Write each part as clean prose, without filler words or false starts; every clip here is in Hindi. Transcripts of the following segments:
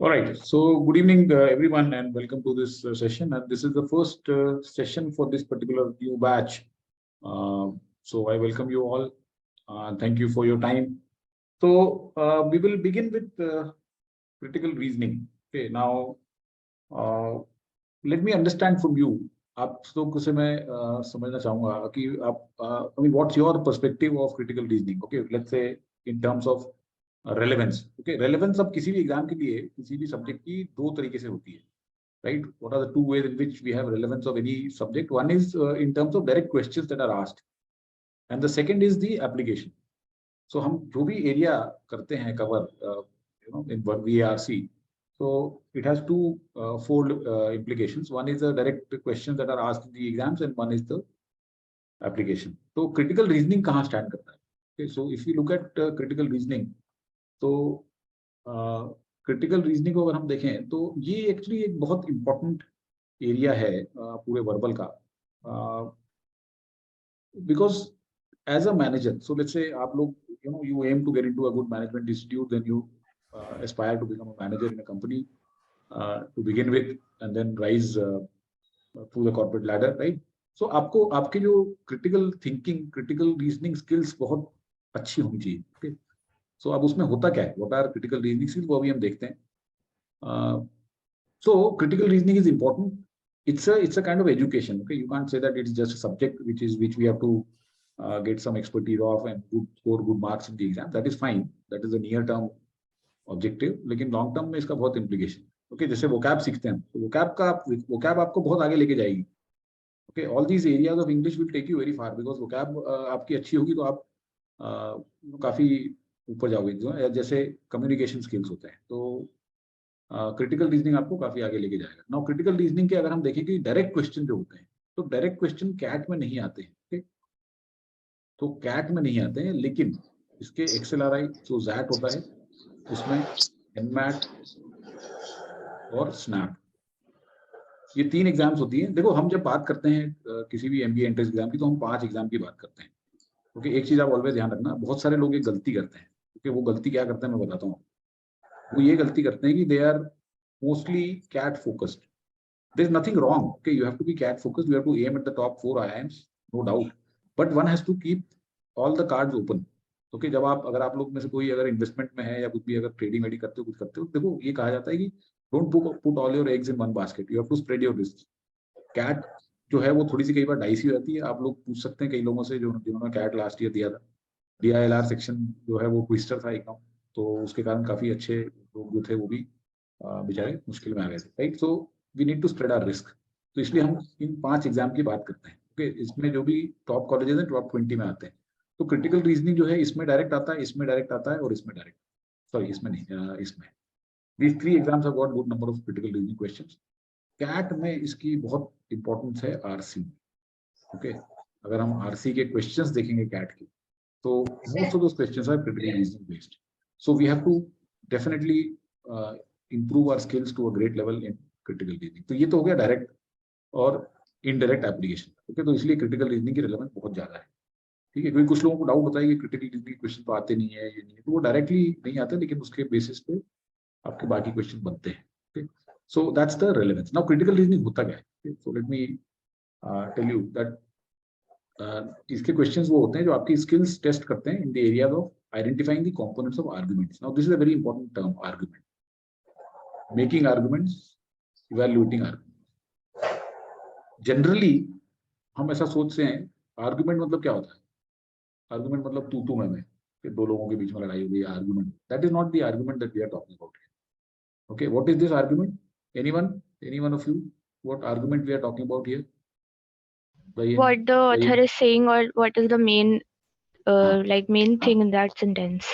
All right. So good evening, everyone, and welcome to this session. And this is the first session for this particular new batch. So I welcome you all. Thank you for your time. So we will begin with critical reasoning. Okay. Now, let me understand from you. आप लोगों से मैं समझना चाहूँगा कि आप I mean, what's your perspective of critical reasoning? Okay, let's say in terms of relevance. Okay, relevance अब किसी भी एग्जाम के लिए किसी भी सब्जेक्ट की दो तरीके से होती है, right? What are the two ways in which we have relevance of any subject? One is in terms of direct questions that are asked and the second is the application. So हम जो भी एरिया करते हैं cover in VRC, so it has two fold implications. One is the direct questions that are asked in the exams and one is the application. So critical reasoning कहाँ stand करता है? Okay, so if we look at critical reasoning, तो क्रिटिकल रीजनिंग को अगर हम देखें तो ये एक्चुअली एक बहुत इंपॉर्टेंट एरिया है पूरे वर्बल का, because as a manager, so let's say आप लोग you aim to get into a good management institute, then you aspire to become a manager in a company to begin with and then rise through the corporate ladder, right? So आपको आपके जो critical thinking, critical reasoning skills बहुत अच्छी होनी चाहिए. okay? सो अब उसमें होता क्या है, what are critical reasoning skills, वो अभी हम देखते हैं. So critical reasoning is important. it's a kind of education. Okay, you can't say that it's just a subject which we have to get some expertise of and score good marks in the exam. That is fine, that is a near term objective, लेकिन लॉन्ग टर्म में इसका बहुत इम्प्लीकेशन. ओके, जैसे वोकैब सीखते हैं तो वोकैब आपको बहुत आगे लेके जाएगी. Okay, all these areas of English will take you very far, because vocab आपकी अच्छी होगी तो आप काफी ऊपर जाओगे. जो जैसे कम्युनिकेशन स्किल्स होते हैं, तो क्रिटिकल रीजनिंग आपको काफी आगे लेके जाएगा. नाउ क्रिटिकल रीजनिंग के अगर हम देखें कि डायरेक्ट क्वेश्चन जो होते हैं, तो डायरेक्ट क्वेश्चन कैट में नहीं आते हैं. okay? तो कैट में नहीं आते हैं, लेकिन इसके XLRI जो जैट होता है उसमें एनमैट और स्नैप, ये तीन एग्जाम्स होती हैं. देखो, हम जब बात करते हैं किसी भी MBA एंट्रेंस एग्जाम की, तो हम 5 एग्जाम की बात करते हैं. ओके, एक चीज आप ऑलवेज ध्यान रखना, बहुत सारे लोग एक गलती करते हैं. ओके, वो गलती क्या करते हैं मैं बताता हूँ. वो ये गलती करते हैं कि they are mostly CAT focused. There is nothing wrong. Okay, you have to be CAT focused, you have to aim at the top 4 IIMs, no doubt, but one has to keep all the cards open. Okay, जब अगर आप लोग में से कोई अगर इन्वेस्टमेंट में है या कुछ भी, अगर ट्रेडिंग वेडिंग करते हो, कुछ करते हो, देखो ये कहा जाता है कि don't put all your eggs in one basket, you have to spread your risk. CAT जो है वो थोड़ी सी कई बार डाइसी हो जाती है. आप लोग पूछ सकते हैं कई लोगों से जिन्होंने कैट लास्ट ईयर दिया था. DILR सेक्शन जो है वो ट्विस्टर था एकदम, तो उसके कारण काफी अच्छे लोग जो थे वो भी बेचारे मुश्किल में आ गए थे, right? So we need to spread our risk. तो इसलिए हम इन 5 एग्जाम की बात करते हैं. ओके, इसमें जो भी टॉप कॉलेजेस हैं टॉप 20 में आते हैं. तो क्रिटिकल रीजनिंग जो है इसमें डायरेक्ट आता है, इसमें डायरेक्ट आता है और इसमें डायरेक्ट, सॉरी इसमें नहीं, इसमें. These 3 exams have got good number of critical reasoning questions. CAT में इसकी बहुत इंपॉर्टेंस है RC. ओके, अगर हम RC के क्वेश्चंस देखेंगे कैट की, तो most of those questions are critical reasoning based. So we have to definitely improve our skills to a great level in critical reasoning. तो ये तो हो गया डायरेक्ट और इनडायरेक्ट एप्लीकेशन. ओके, तो इसलिए क्रिटिकल रीजनिंग की रिलेवेंस बहुत ज्यादा है. ठीक है, क्योंकि कुछ लोगों को डाउट होता है कि क्रिटिकल रीजनिंग क्वेश्चन तो आते नहीं है, ये नहीं है, तो वो डायरेक्टली नहीं आते, लेकिन उसके बेसिस पे आपके बाकी क्वेश्चन बनते हैं. Okay, so that's the relevance. Now critical reasoning होता क्या है? So let me tell you that इसके क्वेश्चंस वो होते हैं जो आपकी स्किल्स टेस्ट करते हैं in the area of identifying the components of arguments. Now this is a very important term, argument. Making arguments, evaluating arguments. Generally हम ऐसा सोचते हैं आर्गुमेंट मतलब क्या होता है? आर्गुमेंट मतलब तू मैं कि दो लोगों के बीच में लड़ाई हो गई, argument. That is not the argument that we are talking about here. Okay, what is this argument? Anyone of you, what argument we are talking about here? What the author is saying, or what is the main main thing in that sentence.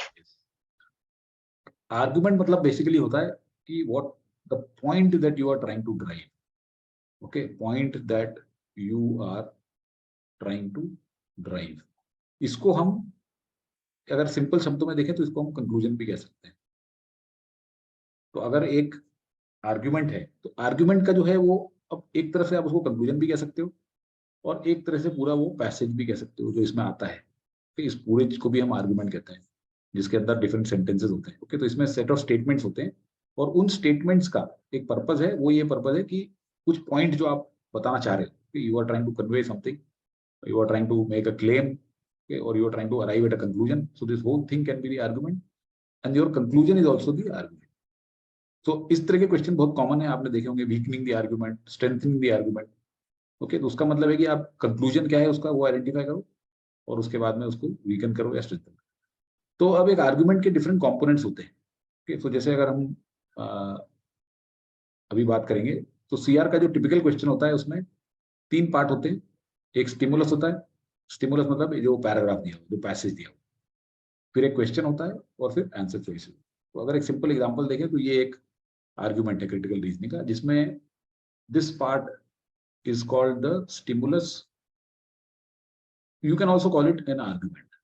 Argument मतलब बेसिकली होता है कि what the point that you are trying to drive. Okay, point that you are trying to drive. इसको हम अगर सिंपल शब्दों में देखें तो इसको हम कंक्लूजन भी कह सकते हैं. तो अगर एक आर्गुमेंट है तो आर्गुमेंट का जो है वो, अब एक तरफ से आप उसको कंक्लूजन भी कह सकते हो और एक तरह से पूरा वो पैसेज भी कह सकते हो जो इसमें आता है. तो इस पूरे चीज को भी हम आर्गुमेंट कहते हैं, जिसके अंदर डिफरेंट सेंटेंसेस होते हैं. ओके, तो इसमें सेट ऑफ स्टेटमेंट्स होते हैं और उन स्टेटमेंट्स का एक पर्पज है, वो ये पर्पज है कि कुछ पॉइंट जो आप बताना चाह रहे हो, you are trying to convey something, you are trying to make a claim, okay, or you are trying to arrive at a conclusion. So this whole thing can be the argument, and your conclusion is also the argument. So इस तरह के क्वेश्चन बहुत कॉमन है, आपने देखे होंगे, weakening the argument, strengthening the argument. Okay, तो उसका मतलब है कि आप कंक्लूजन क्या है उसका वो आइडेंटिफाई करो और उसके बाद में उसको वीकन करो या स्ट्रेंथन करो। तो अब एक आर्गुमेंट के डिफरेंट कंपोनेंट्स होते हैं। ओके, तो जैसे अगर हम अभी बात करेंगे तो सीआर का जो टिपिकल क्वेश्चन होता है उसमें 3 पार्ट होते हैं। एक स्टिमुलस होता है, स्टिमुलस मतलब जो पैराग्राफ दिया हो, जो पैसेज दिया हो, फिर एक क्वेश्चन होता है और फिर आंसर चॉइसेस। तो अगर एक सिंपल एग्जांपल देखें तो ये एक आर्गुमेंट है क्रिटिकल रीजनिंग का, जिसमें this part is called the stimulus, you can also call it an argument.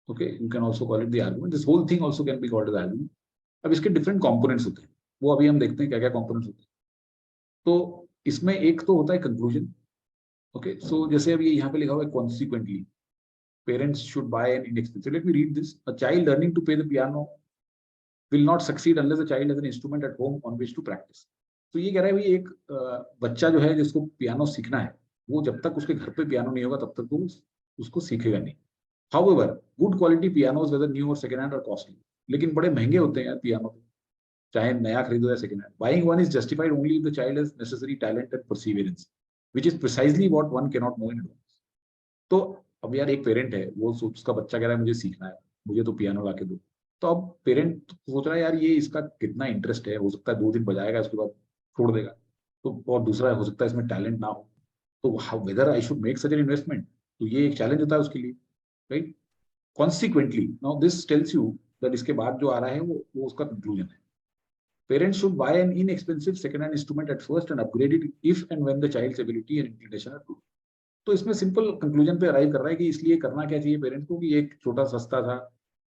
Okay, you can also call it the argument, this whole thing also can be called as argument. अब इसके डिफरेंट कॉम्पोनेंट्स होते हैं, वो अभी हम देखते हैं क्या क्या कॉम्पोनेंट्स होते हैं। तो इसमें एक तो होता है कंक्लूजन। ओके, सो जैसे अभी यहाँ पे लिखा हुआ है consequently parents should buy an inexpensive. Let me read this. A child learning to play the piano will not succeed unless the child has an instrument at home on which to practice. तो ये कह रहा है भाई एक बच्चा जो है जिसको पियानो सीखना है, वो जब तक उसके घर पे पियानो नहीं होगा तब तक वो उसको सीखेगा नहीं। However, good quality pianos, whether new or second hand, are costly. लेकिन बड़े महंगे होते हैं यार पियानो, चाहे नया खरीदो या second hand. Buying one is justified only if the child has necessary talent and perseverance, which is precisely what one cannot know in advance. तो अब यार एक पेरेंट है, वो उसका बच्चा कह रहा है मुझे सीखना है, मुझे तो पियानो ला के दो। तो अब पेरेंट सोच रहा है यार ये इसका कितना इंटरेस्ट है, हो सकता है 2 दिन बजाएगा उसके बाद छोड़ देगा, तो और दूसरा हो सकता है इसमें टैलेंट ना हो, तो whether I should make such an investment, तो ये एक चैलेंज होता है उसके लिए, right. Consequently now this tells you that इसके बाद जो आ रहा है वो उसका कंक्लूजन है। Parents should buy an inexpensive second-hand instrument at first and upgrade it if and when the child's ability and inclination are good. तो इसमें सिंपल कंक्लूजन पे अराइव कर रहा है कि इसलिए करना क्या चाहिए पेरेंट्स को कि एक छोटा सस्ता था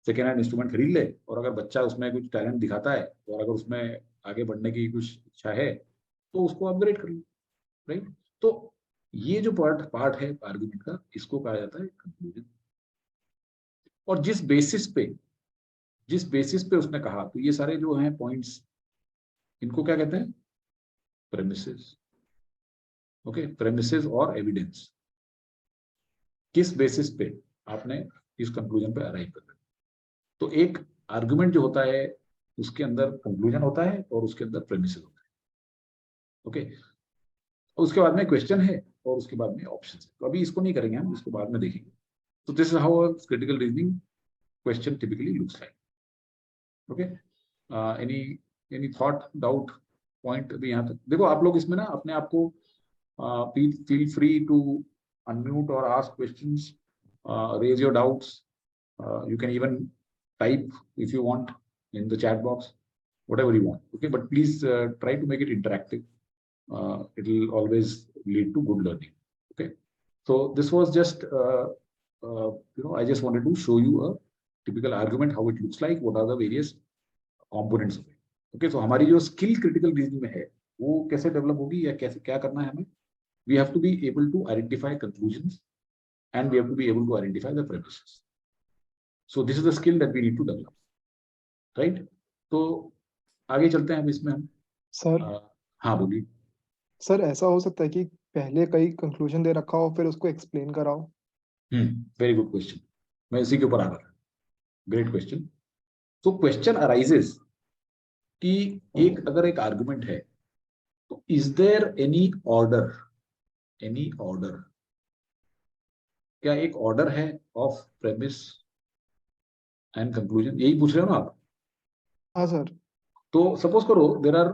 सेकेंड हैंड इंस्ट्रूमेंट खरीद ले, और अगर बच्चा उसमें कुछ टैलेंट दिखाता है और अगर उसमें आगे बढ़ने की कुछ इच्छा है तो उसको अपग्रेड कर लो, राइट। तो ये जो पार्ट है आर्गुमेंट का, इसको कहा जाता है कंक्लूजन। और जिस बेसिस पे उसने कहा, तो ये सारे जो हैं पॉइंट्स, इनको क्या कहते हैं? प्रेमिसेस। ओके, प्रेमिसेस और एविडेंस। किस बेसिस पे आपने इस कंक्लूजन पे अराइव करना है। तो एक आर्गुमेंट जो होता है उसके अंदर कंक्लूजन होता है और उसके अंदर प्रेमिसेस होता है। ओके, उसके बाद में क्वेश्चन है और उसके बाद में ऑप्शन है। तो अभी इसको नहीं करेंगे हम, इसको बाद में देखेंगे। तो this is how critical reasoning question typically looks like. Okay, any thought, doubt, point? अभी यहाँ तक देखो, आप लोग इसमें ना अपने आप को feel free to unmute or ask questions, raise your doubts. You can even type if you want in the chat box, whatever you want. Okay, but please try to make it interactive. It will always lead to good learning. Okay, so this was just I just wanted to show you a typical argument, how it looks like, what are the various components of it. Okay, so हमारी जो skill critical reasoning में है वो कैसे डेवलप होगी या कैसे क्या करना है हमें? We have to be able to identify conclusions and we have to be able to identify the premises. So this is the skill that we need to develop, right? तो आगे चलते हैं अब इसमें हम। सर हाँ बोलिए। सर, ऐसा हो सकता है कि पहले कई कंक्लूजन दे रखा हो फिर उसको एक्सप्लेन कराओ? वेरी गुड क्वेश्चन, मैं इसी के ऊपर आ रहा था। Great question. तो क्वेश्चन अराइजेस कि एक अगर एक आर्गुमेंट है तो इज देयर एनी ऑर्डर, क्या एक ऑर्डर है ऑफ प्रेमिस एंड कंक्लूजन? यही पूछ रहे हो ना आप? हाँ सर। तो सपोज करो there are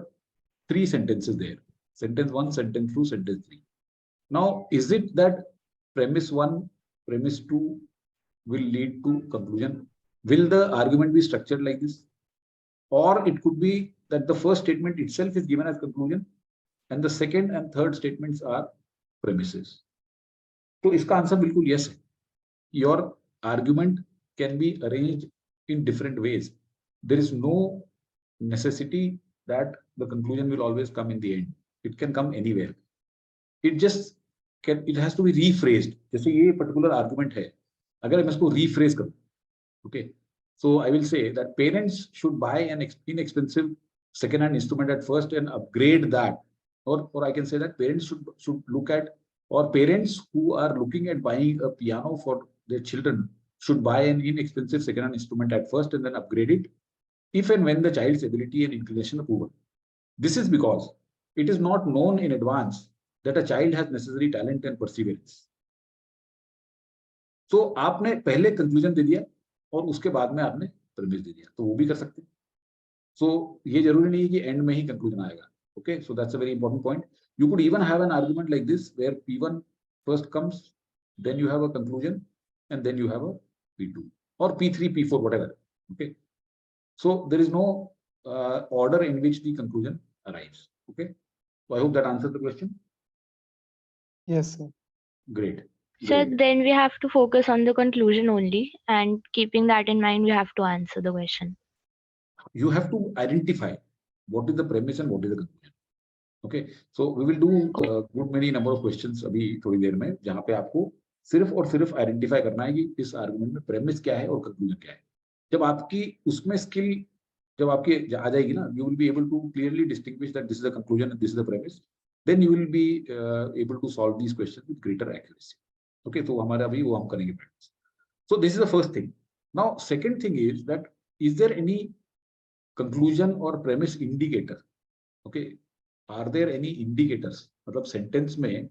3 sentences there, sentence 1, sentence 2, sentence 3. Now is it that premise 1, premise 2 will lead to conclusion? Will the argument be structured like this, or it could be that the first statement itself is given as conclusion and the second and third statements are premises? तो इसका आंसर बिल्कुल यस है। Your argument can be arranged in different ways. There is no necessity that the conclusion will always come in the end. It can come anywhere. It has to be rephrased. जैसे ये पर्टिकुलर आर्ग्यूमेंट है, अगर मैं इसको रीफ्रेज करूं, okay, so I will say that parents should buy N inexpensive second-hand instrument at first and upgrade that, or I can say that parents should look at, or parents who are looking at buying a piano for their children should buy an inexpensive second-hand instrument at first and then upgrade it if and when the child's ability and inclination are proven. This is because it is not known in advance that a child has necessary talent and perseverance. तो आपने पहले कंक्लूजन दे दिया और उसके बाद में आपने प्रेमिस दे दिया, तो वो भी कर सकते हैं. So ये जरूरी नहीं है कि एंड में ही कंक्लूजन आएगा. Okay, so that's a very important point. You could even have an argument like this where P1 first comes, then you have a conclusion, and then you have a P2 or P3, P4, whatever. Okay, so there is no order in which the conclusion arrives. Okay, so I hope that answers the question. Yes, sir. Great. So Great. then we have to focus on the conclusion only, and keeping that in mind, we have to answer the question. You have to identify what is the premise and what is the conclusion. Okay, so we will do good many number of questions अभी थोड़ी देर में, जहाँ पे आपको सिर्फ और सिर्फ आइडेंटिफाई करना है कि इस आर्गुमेंट में प्रेमिस क्या है और कंक्लूजन क्या है. जब आपकी उसमें स्किल जब आपकी आ जाएगी ना, you will be able to clearly distinguish that this is the conclusion and this is the premise. Then you will be able to solve these questions with greater accuracy. Okay, तो हमारा अभी वो हम करेंगे practice. So this is the first thing. Now second thing is that is there any conclusion or premise indicator? Okay, are there any indicators? मतलब sentence में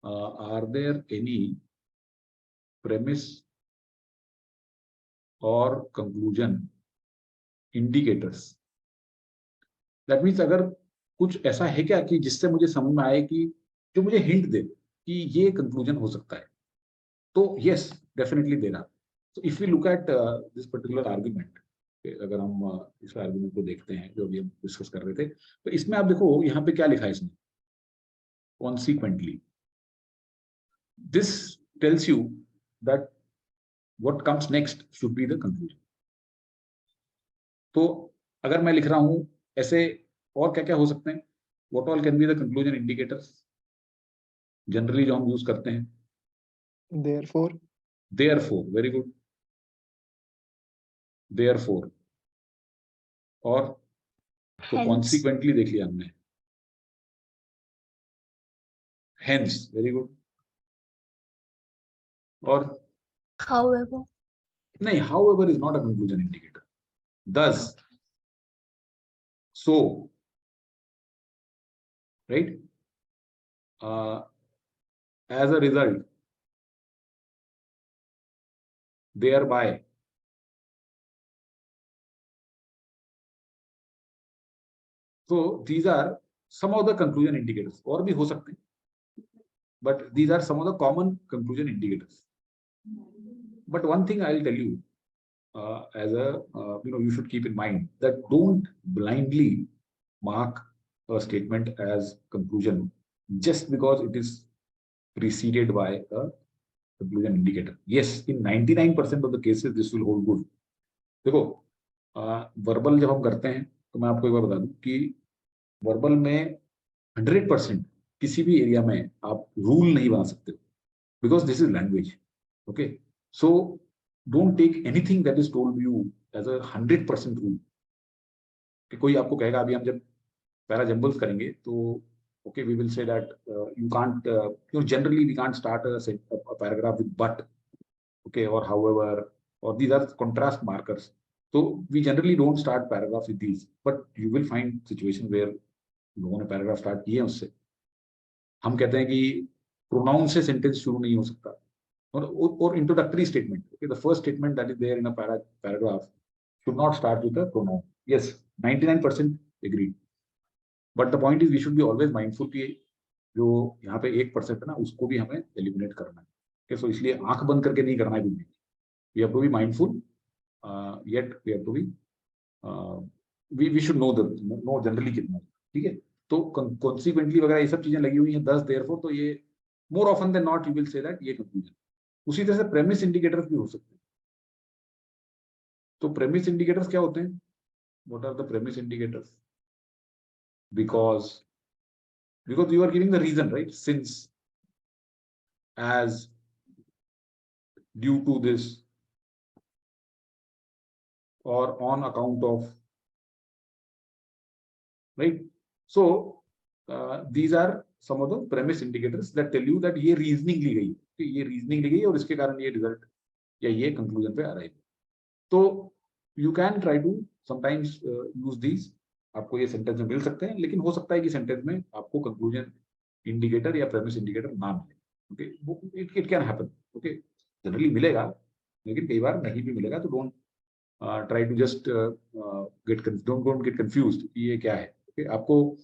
are there any premise or conclusion indicators? That means अगर कुछ ऐसा है क्या कि जिससे मुझे समझ में आए कि जो मुझे हिंट दे कि ये कंक्लूजन हो सकता है, तो yes, definitely there are. So if we look at this particular argument, अगर हम इस आर्गुमेंट को देखते हैं जो अभी हम डिस्कस कर रहे थे, तो इसमें आप देखो यहाँ पे क्या लिखा है इसमें, consequently. This tells you that what comes next should be the conclusion. तो अगर मैं लिख रहा हूं ऐसे और क्या क्या हो सकते हैं, what all can be the conclusion indicators generally जो हम यूज करते हैं. Therefore. Therefore, very good. Therefore, और तो consequently देख लिया हमने. Hence, very good. और however. नहीं, however is not a conclusion indicator. Thus, so, right? As a result, thereby, so these are some of the conclusion indicators. और भी हो सकते हैं, but these are some of the common conclusion indicators. But one thing I'll tell you, as a you should keep in mind that don't blindly mark a statement as conclusion just because it is preceded by a conclusion indicator. Yes, in 99% of the cases this will hold good. देखो, वर्बल जब हम करते हैं तो मैं आपको एक बार बता दूं कि वर्बल में 100% किसी भी एरिया में आप रूल नहीं बना सकते हो, because this is language. Okay, so don't take anything that is told you as a 100% rule. कि कोई आपको कहेगा अभी हम जब पैराजम्बल्स करेंगे तो okay, we will say that you can't generally we can't start a paragraph with but, okay, or however, or these are contrast markers. So we generally don't start paragraphs with these, but you will find situation where लोगों ने पैराग्राफ स्टार्ट किए हैं उससे. हम कहते हैं कि प्रोनाउन से सेंटेंस शुरू नहीं हो सकता, और introductory statement, okay, the first statement that is there in a paragraph should not start with a pronoun. Yes, 99% agreed. But the point is we should be always mindful कि जो यहाँ पे 1% है ना, उसको भी हमें एलिमिनेट करना है. Okay, so इसलिए आंख बंद करके नहीं करना है कुछ भी. We have to be mindful, yet we have to be we should know generally कितना. ठीक है, तो consequently वगैरह ये सब चीजें लगी हुई हैं 10 therefore, तो ये more often than not you will say that ये conclusion. उसी तरह से premise indicators भी हो सकते हैं. तो premise indicators क्या होते हैं? What are the premise indicators? Because you are giving the reason, right? Since, as, due to this, or on account of, right? So these are some of the premise indicators that tell you that ये reasoning ली गई, ये reasoning ली गई और इसके कारण ये result या ये conclusion पे आ रहा है. तो you can try to sometimes use these. आपको ये sentence में मिल सकते हैं, लेकिन हो सकता है कि sentence में आपको conclusion indicator या premise indicator ना मिले. Okay, it can happen. Okay, generally मिलेगा, लेकिन कई बार नहीं भी मिलेगा. तो don't try to just don't get confused कि ये क्या है. Okay, आपको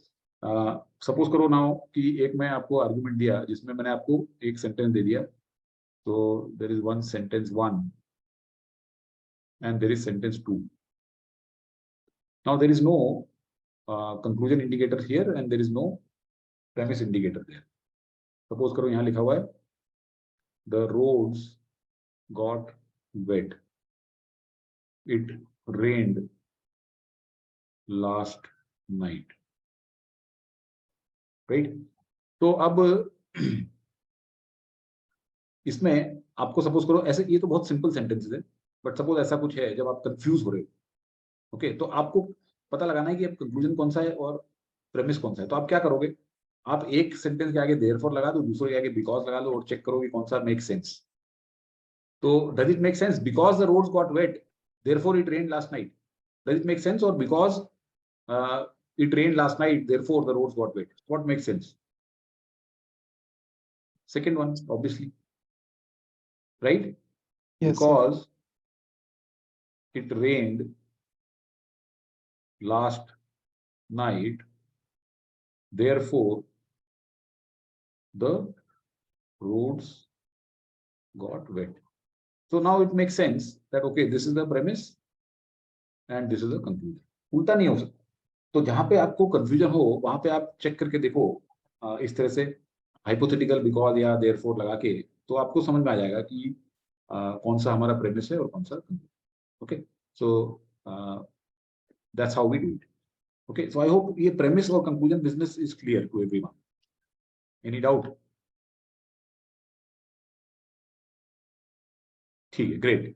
सपोज करो नाउ कि एक मैं आपको आर्गुमेंट दिया जिसमें मैंने आपको एक सेंटेंस दे दिया. तो there is one sentence 1 and there is sentence 2. Now there is no conclusion indicator here and there is no premise indicator there. Suppose करो यहाँ लिखा हुआ है the roads got wet, it rained last night, right? तो अब इसमें आपको सपोज करो ऐसे, ये तो बहुत सिंपल सेंटेंसेस है, बट सपोज ऐसा कुछ है जब आप कंफ्यूज हो रहे हो. ओके, तो आपको पता लगाना है कि अब कंक्लूजन कौन सा है और प्रेमिस कौन सा है. तो आप क्या करोगे, आप एक सेंटेंस के आगे देयरफॉर लगा दो, दूसरे के आगे बिकॉज लगा लो और चेक करो कि कौन सा मेक सेंस. तो does it make sense because the roads got wet therefore it rained last night? Does it make sense? और because it rained last night therefore the roads got wet? What makes sense? Second one, obviously, right? Yes, Because it rained last night therefore the roads got wet. So now it makes sense that okay, this is the premise and this is the conclusion. उल्टा नहीं हो सकता. तो जहां पे आपको कंफ्यूजन हो वहां पे आप चेक करके देखो इस तरह से हाइपोथेटिकल बिकॉज या देयरफॉर लगा के, तो आपको समझ में आ जाएगा कि कौन सा हमारा प्रेमिस है और कौन सा conclusion. Okay, so that's how we do it. Okay, so I hope ये प्रेमिस और conclusion business is clear to everyone. Any doubt? ठीक है, great.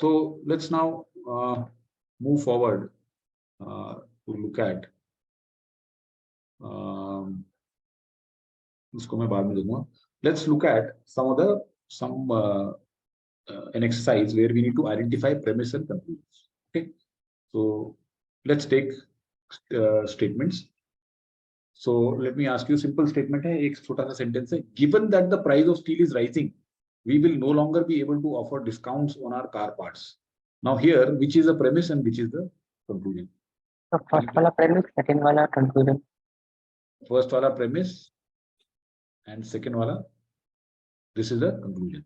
So let's now move forward to look at इसको मैं बाद में दूंगा. Let's look at some an exercise where we need to identify premise and conclusions. Okay, so let's take statements. So let me ask you, simple statement है, एक छोटा सा sentence है. Given that the price of steel is rising, we will no longer be able to offer discounts on our car parts. Now here, which is the premise and which is the conclusion? तो फर्स्ट वाला premise, second वाला conclusion. First वाला premise and second वाला, this is the conclusion.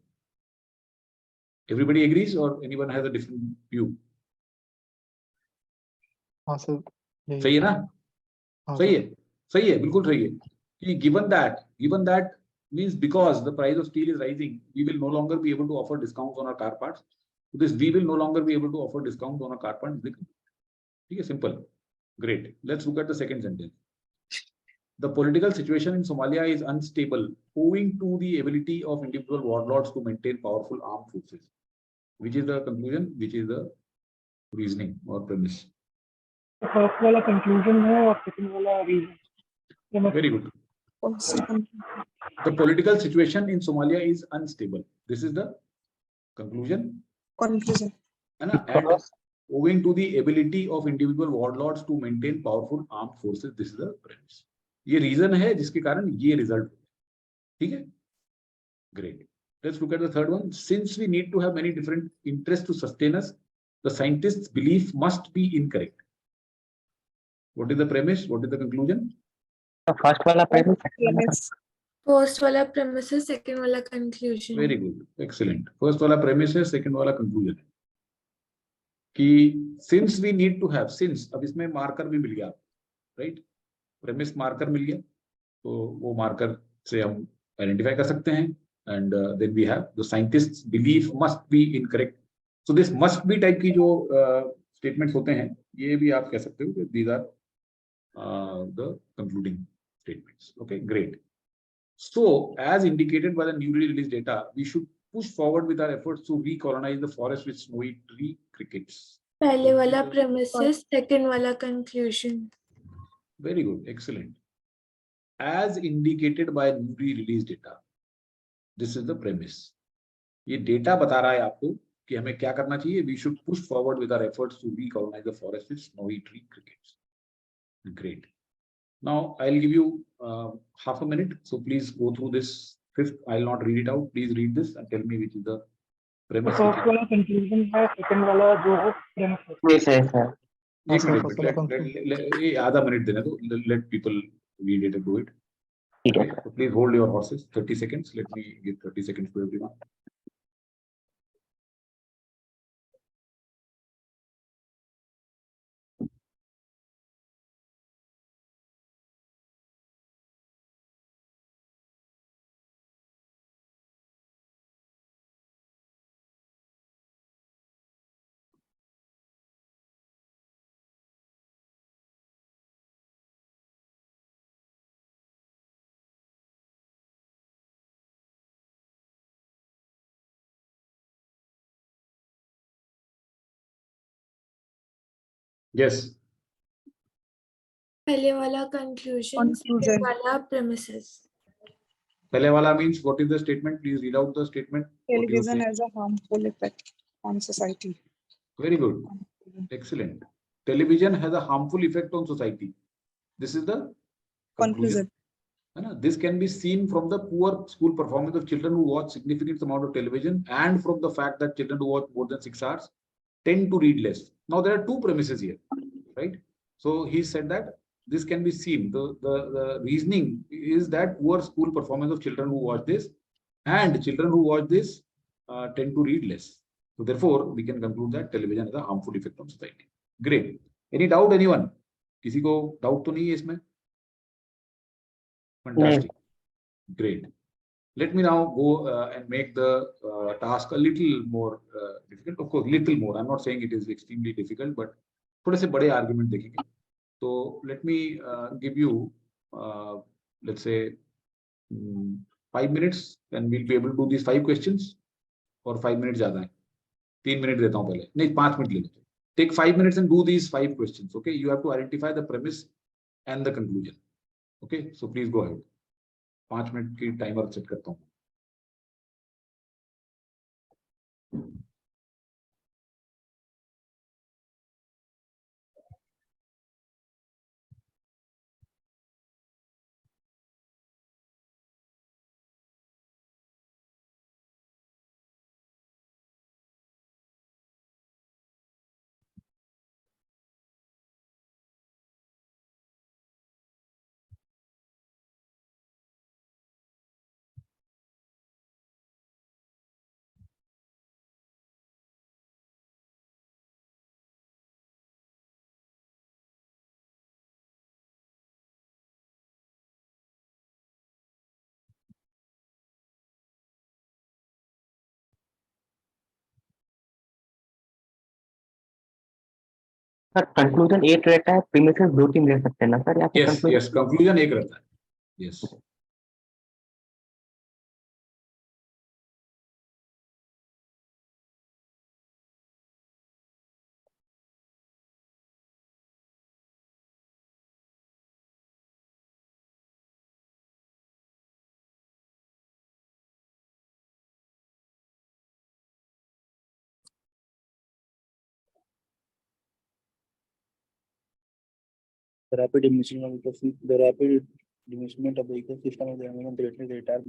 Everybody agrees or anyone has a different view? हाँ सर, सही है ना? हाँ सही है, सही है, बिल्कुल सही है. कि given that means because the price of steel is rising, we will no longer be able to offer discounts on our car parts. So this we will no longer be able to offer discounts on our car parts. ठीक है, simple. Great. Let's look at the second sentence. The political situation in Somalia is unstable owing to the ability of individual warlords to maintain powerful armed forces. Which is the conclusion? Which is the reasoning or premise? First वाला कंक्लूजन है और सेकंड वाला reason. Very good. The political situation in Somalia is unstable. This is the conclusion. Conclusion. है ना? And owing to the ability of individual warlords to maintain powerful armed forces, this is the premise. ये reason है जिसके कारण ये result. ठीक है? Great. Let's look at the third one. Since we need to have many different interests to sustain us, the scientists' belief must be incorrect. What is the premise? What is the conclusion? तो फर्स्ट वाला premise, Premise. फर्स्ट वाला premise है, second वाला conclusion. Very good. Excellent. First वाला premise है, second वाला conclusion है. कि since we need to have, since अब इसमें मार्कर भी मिल गया, right? Premise मार्कर मिल गया, तो वो मार्कर से हम आइडेंटिफाई कर सकते हैं. And then we have the scientists' belief must be incorrect. So this must be type की जो statements होते हैं, ये भी आप कह सकते हो कि these are the concluding statements. Okay, great. So as indicated by the newly released data, we should push forward with our efforts to recolonize the forest with snowy tree crickets. पहले वाला premise है, second वाला conclusion. Very good. Excellent. As indicated by newly released data, this is the premise. ये data बता रहा है आपको कि हमें क्या करना चाहिए. We should push forward with our efforts to recolonize the forest with snowy tree crickets. Great. Now I'll give you half a minute. So please go through this fifth. I'll not read it out. Please read this and tell me which is the तो premise. फर्स्ट वाला कंक्लूजन है, सेकंड वाला जो है प्रेमिस है। Yes, yes, sir. एक sir, मिनट first वाला ये आधा मिनट देने दो. Let people read it and do it. ठीक है Okay. So please hold your horses. 30 seconds. Let me give 30 seconds to everyone. Yes. पहले वाला conclusion, second वाला premises. पहले वाला means what is the statement? Please read out the statement. What you Television say. has a harmful effect on society. Very good. Excellent. Television has a harmful effect on society. This is the conclusion. This can be seen from the poor school performance of children who watch significant amount of television and from the fact that children who watch more than 6 hours tend to read less. Now there are two premises here, right? So he said that this can be seen. The reasoning is that poor school performance of children who watch this and children who watch this tend to read less. So therefore, we can conclude that television has a harmful effect on society. Great. Any doubt, anyone? किसी को doubt तो नहीं है इसमें? Fantastic. Great. Let me now go and make the task a little more difficult. Of course, little more. I'm not saying it is extremely difficult, but थोड़े से बड़े argument देखेंगे. So let me give you, let's say, 5 minutes, and we'll be able to do these 5 questions. और 5 minutes ज़्यादा है. 3 minutes देता हूँ पहले. नहीं 5 minutes ले लेते. Take 5 minutes and do these 5 questions. Okay, you have to identify the premise and the conclusion. Okay, so please go ahead. 5 minute की टाइमर सेट करता हूँ. सर कंक्लूजन एक रहता है, प्रीमिसेस 2-3 ले सकते हैं ना सर? या फिर Yes, yes, conclusion एक रहता है. Yes. The rapid diminishment of the rapid diminishment of the ecosystem of the environment threatens the entire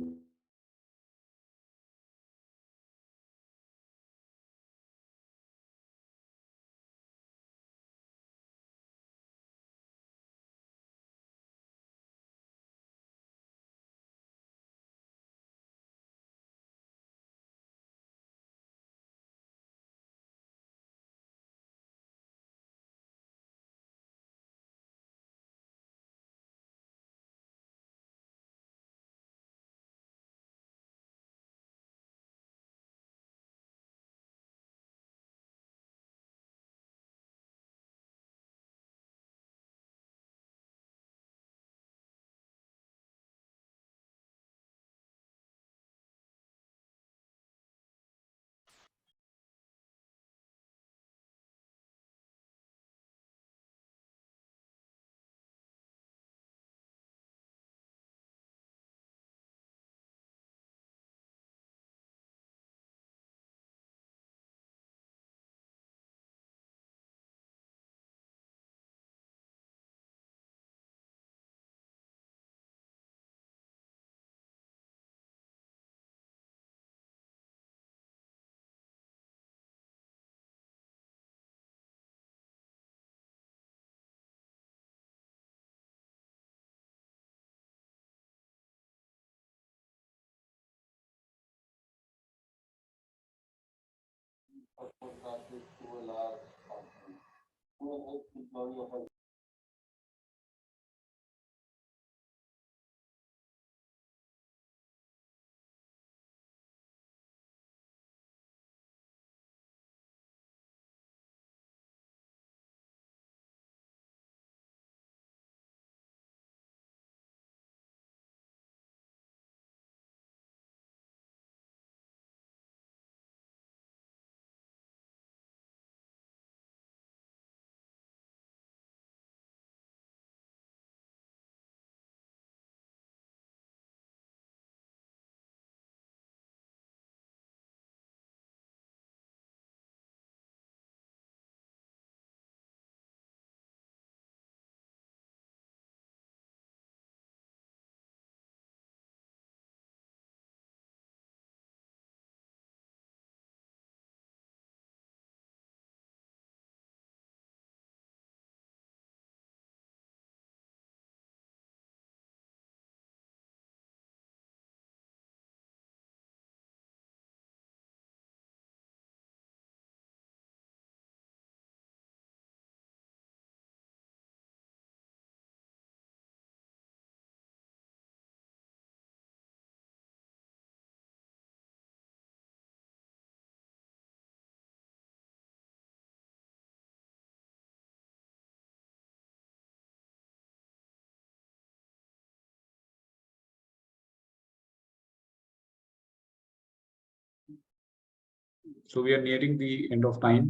So we are nearing the end of time.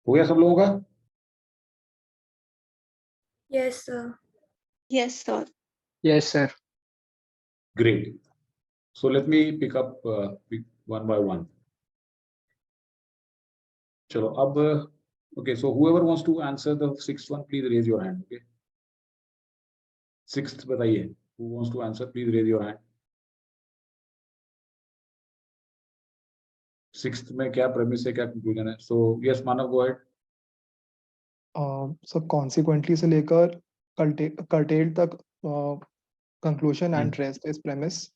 हो गया सब लोगों का? Yes, sir. Yes, sir. Yes, sir. Great. So let me pick up one by one. Chalo, ab, okay, so whoever wants to answer the sixth one, please raise your hand. Okay. Sixth, बताइए. Who wants to answer? Please raise your hand. Sixth में क्या premise है, क्या conclusion है? So yes, Manav, go ahead. So consequently से लेकर curtailed तक conclusion and rest is premise.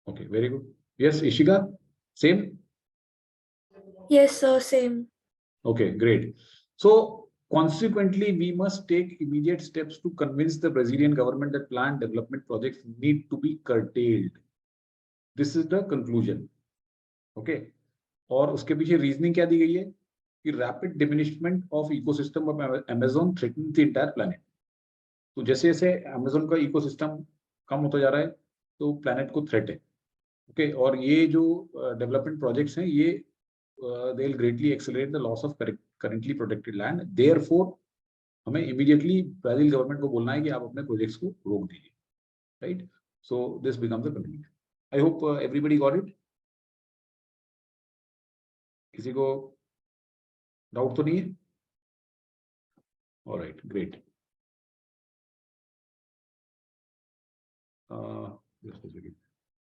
Okay, very good. Yes, Ishika, same. Yes, sir. Same. Okay, great. So consequently, we must take immediate steps to convince the Brazilian government that planned development projects need to be curtailed. This is the conclusion. Okay. और उसके पीछे reasoning क्या दी गई है कि rapid diminishment of ecosystem of Amazon threatens the entire planet. तो जैसे जैसे Amazon का ecosystem कम होता जा रहा है तो planet को threat है. Okay. और ये जो development projects हैं ये they'll greatly accelerate the loss of currently protected land. Therefore, हमें immediately Brazil government को बोलना है कि आप अपने projects को रोक दीजिए. Right? So this becomes the conclusion. I hope everybody got it. किसी को डाउट तो नहीं है? All right, great. Just a second.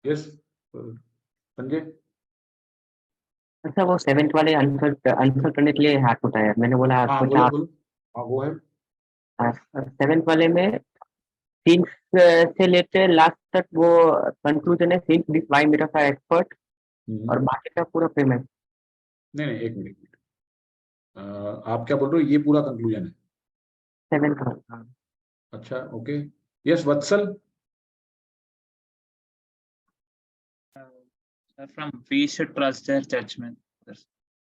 Yes, Sanjay. अच्छा वो 7th वाले आंसर करने के लिए हाथ उठाया मैंने बोला हाँ कुछ बोलो आप बोलो. हाँ वो है. 7th वाले में since से लेके लास्ट तक वो कंक्लूजन है since this why मेरा का एक्सपर्ट और बाकी का पूरा प्रीमिस. नहीं नहीं एक मिनट. आप क्या बोल रहे हो? ये पूरा कंक्लूजन है. 7th का. अच्छा okay. Yes Vatsal. From we should trust their judgment.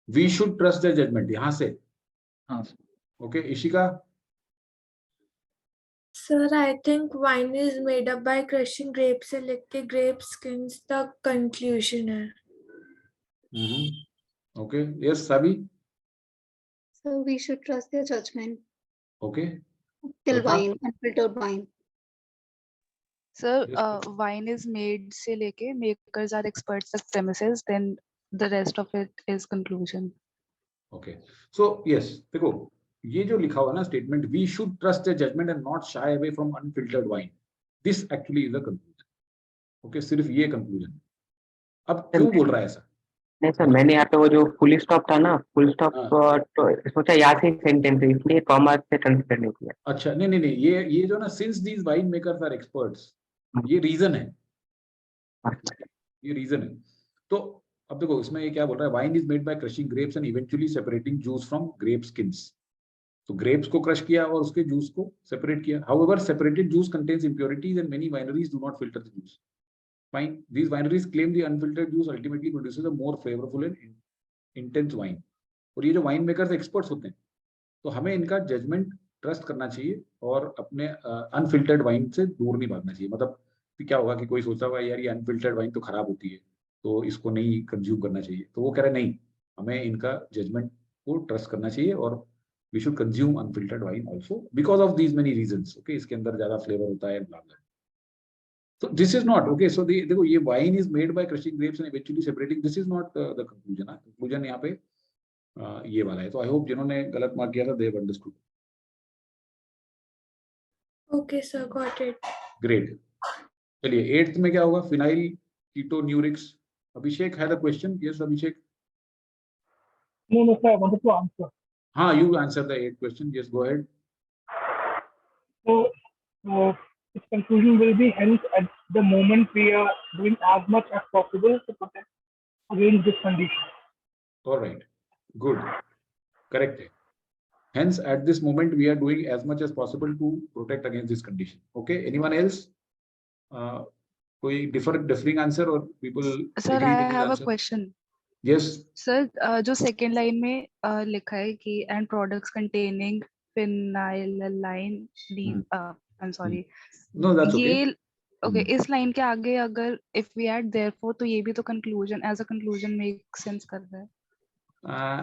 We should trust their judgment. यहाँ से. हाँ. Okay, Ishika. Sir, I think wine is made up by crushing grapes से लेके grape skins तक conclusion है. Okay. Yes, Sabi. So we should trust their judgment. Okay. Till Shweta? wine, unfiltered wine. Sir, Yes, wine is made से लेके makers are experts तक premises, then the rest of it is conclusion. Okay. So yes, देखो ये जो लिखा हुआ ना statement, we should trust their judgment and not shy away from unfiltered wine. This actually is the conclusion. Okay, सिर्फ ये conclusion. अब क्यों बोल रहा है ऐसा? नहीं सर मैंने यहाँ पे वो जो फुल स्टॉप था ना फुल स्टॉप तो सोचा यहाँ से सेंटेंस है इसलिए कॉमा से कंसीडर नहीं किया. अच्छा नहीं नहीं नहीं ये जो ना since these wine makers are experts ये रीजन है. ये रीजन है. तो अब देखो इसमें ये क्या बोल रहा है, wine is made by crushing grapes and eventually separating juice from grape skins. तो ग्रेप्स को क्रश किया और उसके जूस को सेपरेट किया। However separated juice contains impurities and many wineries do not filter the juice. Fine. These wineries claim the unfiltered juice ultimately produces a more flavorful and intense wine. और ये जो वाइन मेकर्स एक्सपर्ट्स होते हैं, तो हमें इनका जजमेंट ट्रस्ट करना चाहिए और अपने अनफिल्टर्ड वाइन से दूर नहीं भागना चाहिए। मतलब कि क्या होगा कि कोई सोचता होगा यार ये अनफिल्टर्ड वाइन तो खराब होती है, तो इसको नहीं कंज्यूम करना चाहिए। तो वो कह रहे नहीं, हमें इनका जजमेंट को ट्रस्ट करना चाहिए और we should consume unfiltered wine also because of these many reasons. Okay, इसके अंदर ज्यादा फ्लेवर होता है, blah blah. So this is not okay. So देखो ये wine is made by crushing grapes and eventually separating. This is not the conclusion. Conclusion यहाँ पे ये वाला है। तो I hope जिन्होंने गलत मार्क किया था they have understood. Okay, sir, got it. Great. चलिए 8th में क्या होगा? Phenyl ketonurics. Abhishek had a question. Yes, Abhishek. No, sir, I wanted to answer. You answer the 8th question. Yes, go ahead. So, its conclusion will be, hence, at the moment we are doing as much as possible to protect against this condition. All right. Good. Correct. Hence, at this moment, we are doing as much as possible to protect against this condition. Okay. Anyone else? कोई differing answer or people? Sir, agree I with this have a answer? question. Yes. Sir, जो second line में लिखा है कि and products containing phenylalanine, I'm sorry. No, that's okay. ये okay, इस line के आगे अगर if we add therefore तो ये भी तो conclusion as a conclusion make sense कर रहा है।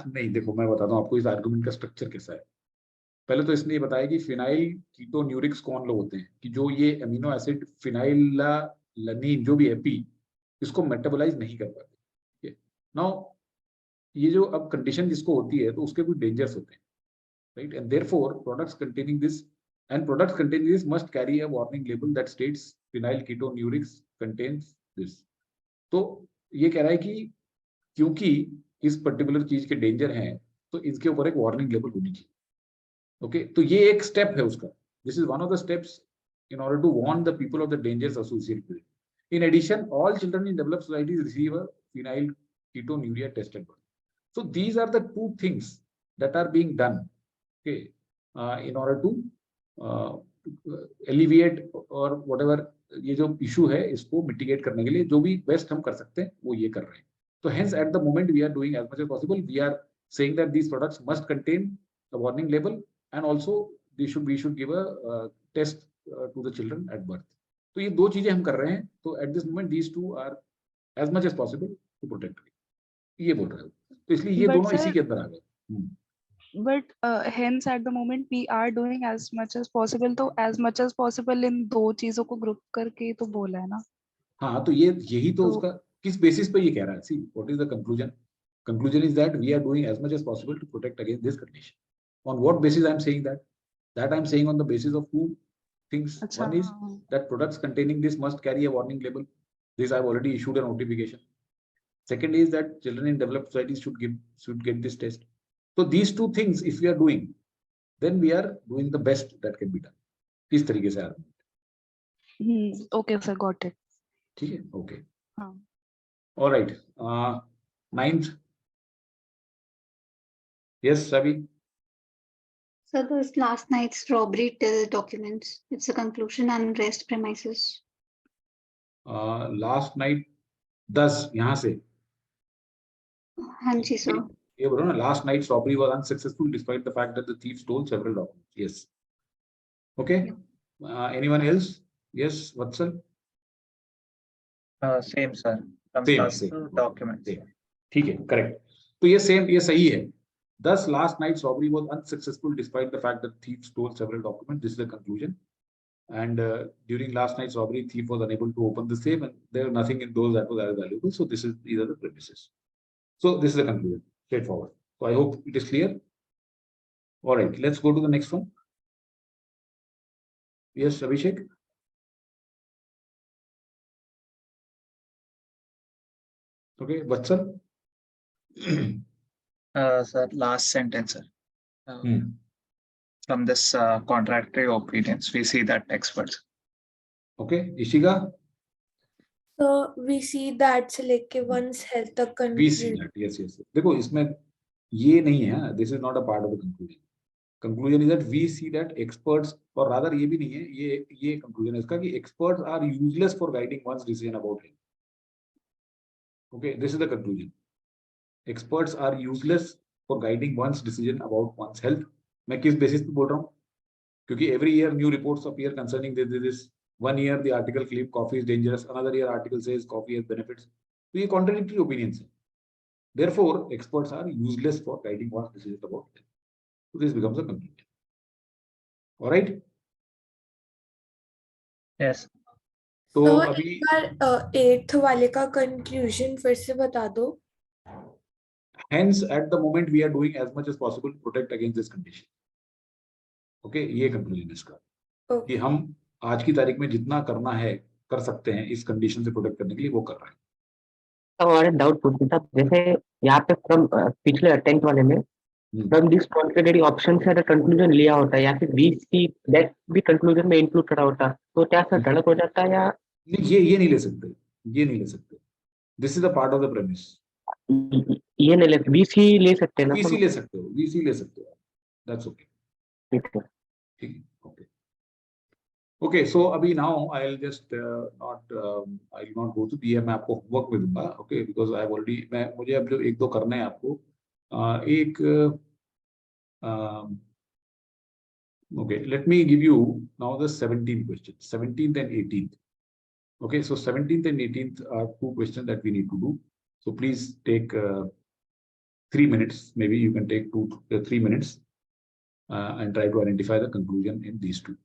नहीं, देखो मैं बताता हूँ आपको इस आर्गुमेंट का स्ट्रक्चर कैसा है। पहले तो इसने ये बताया कि फिनाइल कीटोन्यूरिक्स कौन लोग होते हैं, कि जो ये अमीनो एसिड फिनाइलालनीन जो भी है पी, इसको मेटाबोलाइज नहीं कर पाते। नाउ ये जो अब कंडीशन जिसको होती है तो उसके कुछ डेंजर्स होते हैं, right? And therefore products containing this must carry a warning label that states phenylketonurics contains this. तो ये कह रहा है कि क्योंकि इस पर्टिकुलर चीज के डेंजर हैं तो इसके ऊपर एक वार्निंग लेबल होनी चाहिए। ओके, तो ये एक स्टेप है उसका। This is one of the steps in order to warn the people of the dangers associated with it. In addition, all children in developed societies receive a phenylketonuria test at birth. So these are the two things that are being done, okay, in order to alleviate or whatever ये जो issue है इसको mitigate करने के लिए जो भी best हम कर सकते हैं वो ये कर रहे हैं। So hence at the moment we are doing as much as possible. We are saying that these products must contain a warning label and also we should give a test to the children at birth. तो ये दो चीजें हम कर रहे हैं। तो at this moment these two are as much as possible to protect. ये बोल रहे हो, तो इसलिए ये दोनों इसी के अंदर आ गए। But hence at the moment we are doing as much as possible, तो as much as possible इन दो चीजों को ग्रुप करके तो बोला है ना। हाँ, तो ये यही तो उसका किस बेसिस पे ये कह रहा है? See, what is the conclusion? Conclusion is that we are doing as much as possible to protect against this condition. On what basis I am saying that? That I am saying on the basis of two things. One is that products containing this must carry a warning label. This I have already issued a notification. Second is that children in developed societies should get this test. So these two things, if we are doing, then we are doing the best that can be done. इस तरीके से argument. Okay, sir, got it. ठीक है, okay. हाँ. All right. 9th. Yes, Ravi. So this last night's robbery till documents. It's a conclusion and rest premises. Last night 10 यहाँ से। हाँ जी sir. ये बोलो ना, last night's robbery was unsuccessful despite the fact that the thief stole several documents. Yes. Okay. Anyone else? Yes, Vatsal. Same, sir. Same. Documents. ठीक है, correct. तो ये same, ये सही है। Thus, last night's robbery was unsuccessful despite the fact that thief stole several documents. This is the conclusion. And during last night's robbery, thief was unable to open the safe, and there was nothing in those that was as valuable. So these are the premises. So this is the conclusion. Straightforward. So I hope it is clear. All right, let's go to the next one. Yes, Abhishek. Okay, Vatsal. Sir, last sentence, sir. From this contradictory opinions, we see that experts. Okay, Ishika. So we see that से लेके once health तक We see conclusion. that. Yes, yes. देखो इसमें ये नहीं है. This is not a part of the conclusion. Conclusion is that we see that experts, or rather ये भी नहीं है. ये conclusion है इसका कि experts are useless for guiding one's decision about health. Okay, this is the conclusion. Experts are useless for guiding one's decision about one's health. मैं किस basis पे बोल रहा हूँ? क्योंकि every year new reports appear concerning this. One year the article claimed coffee is dangerous. Another year article says coffee has benefits. तो ये contradictory opinions हैं. Therefore, experts are useless for guiding one's decisions about health. So this becomes a conclusion. All right. Yes. तो So अभी एक बार 8th वाले का conclusion फिर से बता दो. hence at the moment we are doing as much as possible to protect against this condition. Okay, ये conclusion है इसका कि हम आज की तारीख में जितना करना है कर सकते हैं इस कंडीशन से प्रोटेक्ट करने के लिए वो कर रहे हैं. और एक डाउट पूछना था, जैसे यहाँ पे फ्रॉम पिछले 10th वाले में फ्रॉम दिस कॉन्ट्रेडिक्टरी ऑप्शन से अगर कंक्लूजन लिया होता है या फिर बी सी दैट भी कंक्लूजन में इंक्लूड करा होता तो क्या सर गलत हो जाता है या नहीं, ये नहीं ले सकते. ये नहीं ले सकते. This is a part of the premise. ये नहीं ले बी सी ले सकते हैं ना वीसी ले सकते हो. वीसी ले सकते हो. That's okay. ठीक है. ठीक है. ओके. Okay, so अभी now I'll just I'll not go to DM. मैं आपको homework में दूंगा. Okay, because I've already मुझे अब जो एक दो करने हैं आपको एक okay, let me give you now the 17 questions, 17th and 18th. Okay, so 17th and 18th are two questions that we need to do. So please take 3 minutes. Maybe you can take 3 minutes and try to identify the conclusion in these two.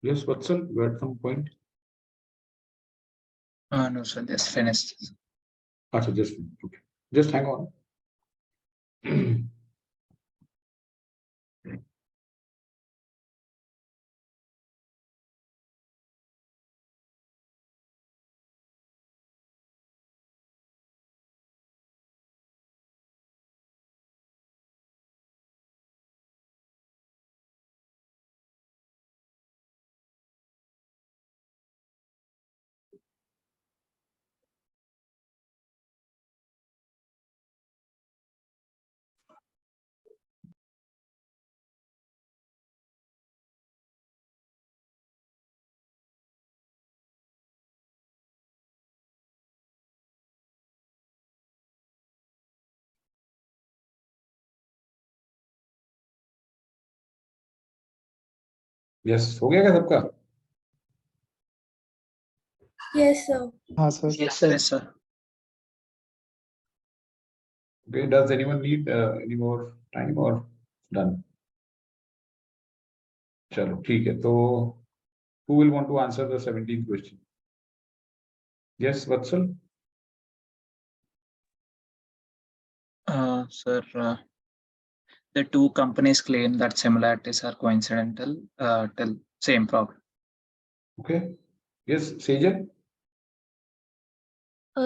Yes, Vatsal, you had some point? No, sir, just finished. Achha, just okay. Just hang on. Yes, हो गया क्या सबका? Yes, sir. हाँ sir. Yes, sir. Yes, sir. Okay, does anyone need any more time or done? चलो ठीक है, तो who will want to answer the 17th question? Yes, Vatsal. Sir, the two companies claim that similarities are coincidental till same problem. Okay. Yes, Sejal.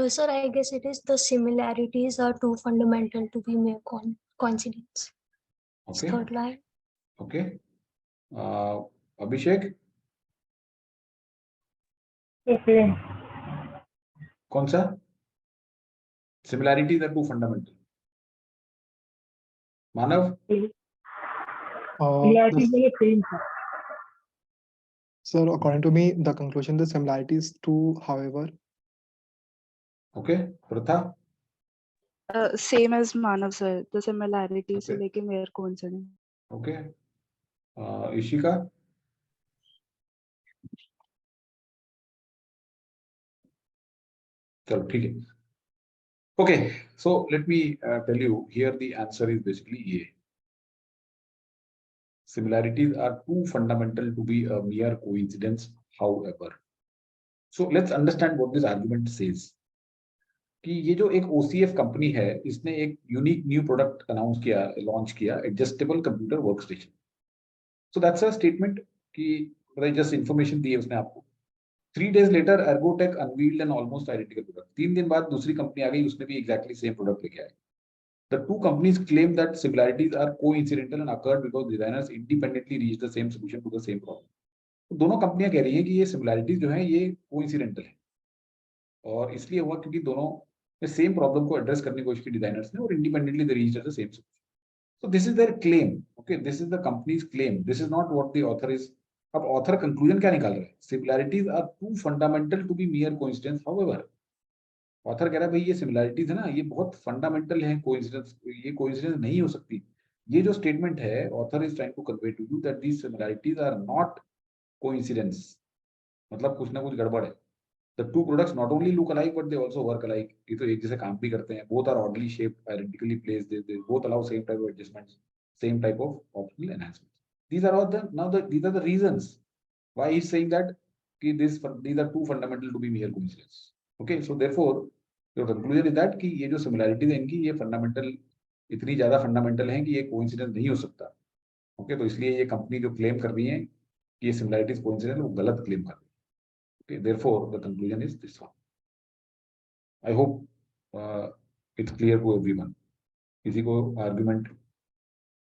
Sir, I guess it is the similarities are too fundamental to be mere coincidence. It's Okay. third line. Okay. Abhishek. The same. कौन सा? Similarities are too fundamental. Manav. Similarities are the same, sir. Sir, according to me, the conclusion, the similarities too, however. Okay. Pratha. Same as Manav sir, the similarities से Okay. लेके mere coincidence. Okay. Ishika. चलो ठीक है. Okay, so let me tell you here the answer is basically ये. Similarities are too fundamental to be a mere coincidence, however. So let's understand what this argument says. कि ये जो एक OCF कंपनी है, इसने एक यूनिक न्यू प्रोडक्ट अनाउंस किया, लॉन्च किया, adjustable computer workstation. So that's a statement कि जस्ट इंफॉर्मेशन दी है उसने आपको. 3 days later, Ergotech unveiled an almost identical product. 3 दिन बाद दूसरी कंपनी आ गई, उसने भी exactly same product लेके आए. The two companies claim that similarities are coincidental and occurred because designers independently reached the same solution to the same problem. तो दोनों कंपनियां कह रही हैं कि ये similarities जो है ये coincidental है, और इसलिए हुआ क्योंकि दोनों ने सेम प्रॉब्लम को एड्रेस करने की कोशिश की डिजाइनर्स ने, और independently they reached the same solution. So this is their claim. Okay, this is the company's claim. This is not what the author is. अब ऑथर कंक्लूजन क्या निकाल रहा है? Similarities are too fundamental to be mere coincidence, however. Author कह रहा है भाई ये सिमिलैरिटीज है ना, ये बहुत फंडामेंटल है, कोइंसिडेंस, ये कोइंसिडेंस नहीं हो सकती. ये जो स्टेटमेंट है, author is trying to convey to you that these similarities are not coincidence. मतलब कुछ ना कुछ गड़बड़ है. The two products not only look alike but they also work alike. ये तो एक जैसे काम भी करते हैं. Both are oddly shaped, identically placed. They both allow same type of adjustments, same type of optional enhancements. These are all these are the reasons why he's saying that these are too fundamental to be mere coincidence. Okay, so therefore your conclusion is that कि ये जो similarities हैं इनकी, ये fundamental, इतनी ज्यादा fundamental हैं कि ये coincidence नहीं हो सकता. Okay, तो इसलिए ये कंपनी जो claim कर रही है कि ये similarities coincidence, वो गलत claim कर रही है. Okay, therefore, the conclusion is this one. I hope it's clear to everyone. किसी को argument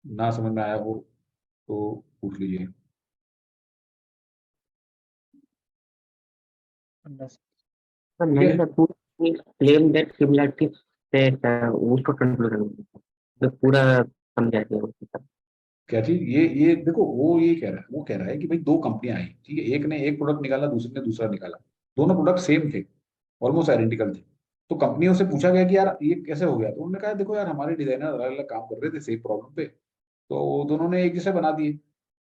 ना समझ में आया हो तो पूछ लीजिए. मैंने तो पूरी claim that similarities से उसको conclusion तो पूरा समझा दिया उसका. क्या चीज? ये देखो, वो ये कह रहा है, वो कह रहा है कि भाई दो कंपनियां आई, ठीक है, एक ने एक प्रोडक्ट निकाला, दूसरे ने दूसरा निकाला, दोनों प्रोडक्ट सेम थे, ऑलमोस्ट आइडेंटिकल थे. तो कंपनियों से पूछा गया कि यार ये कैसे हो गया, तो उन्होंने कहा देखो यार हमारे डिजाइनर अलग अलग काम कर रहे थे सेम प्रॉब्लम पे, तो वो दोनों ने एक जैसे बना दिए.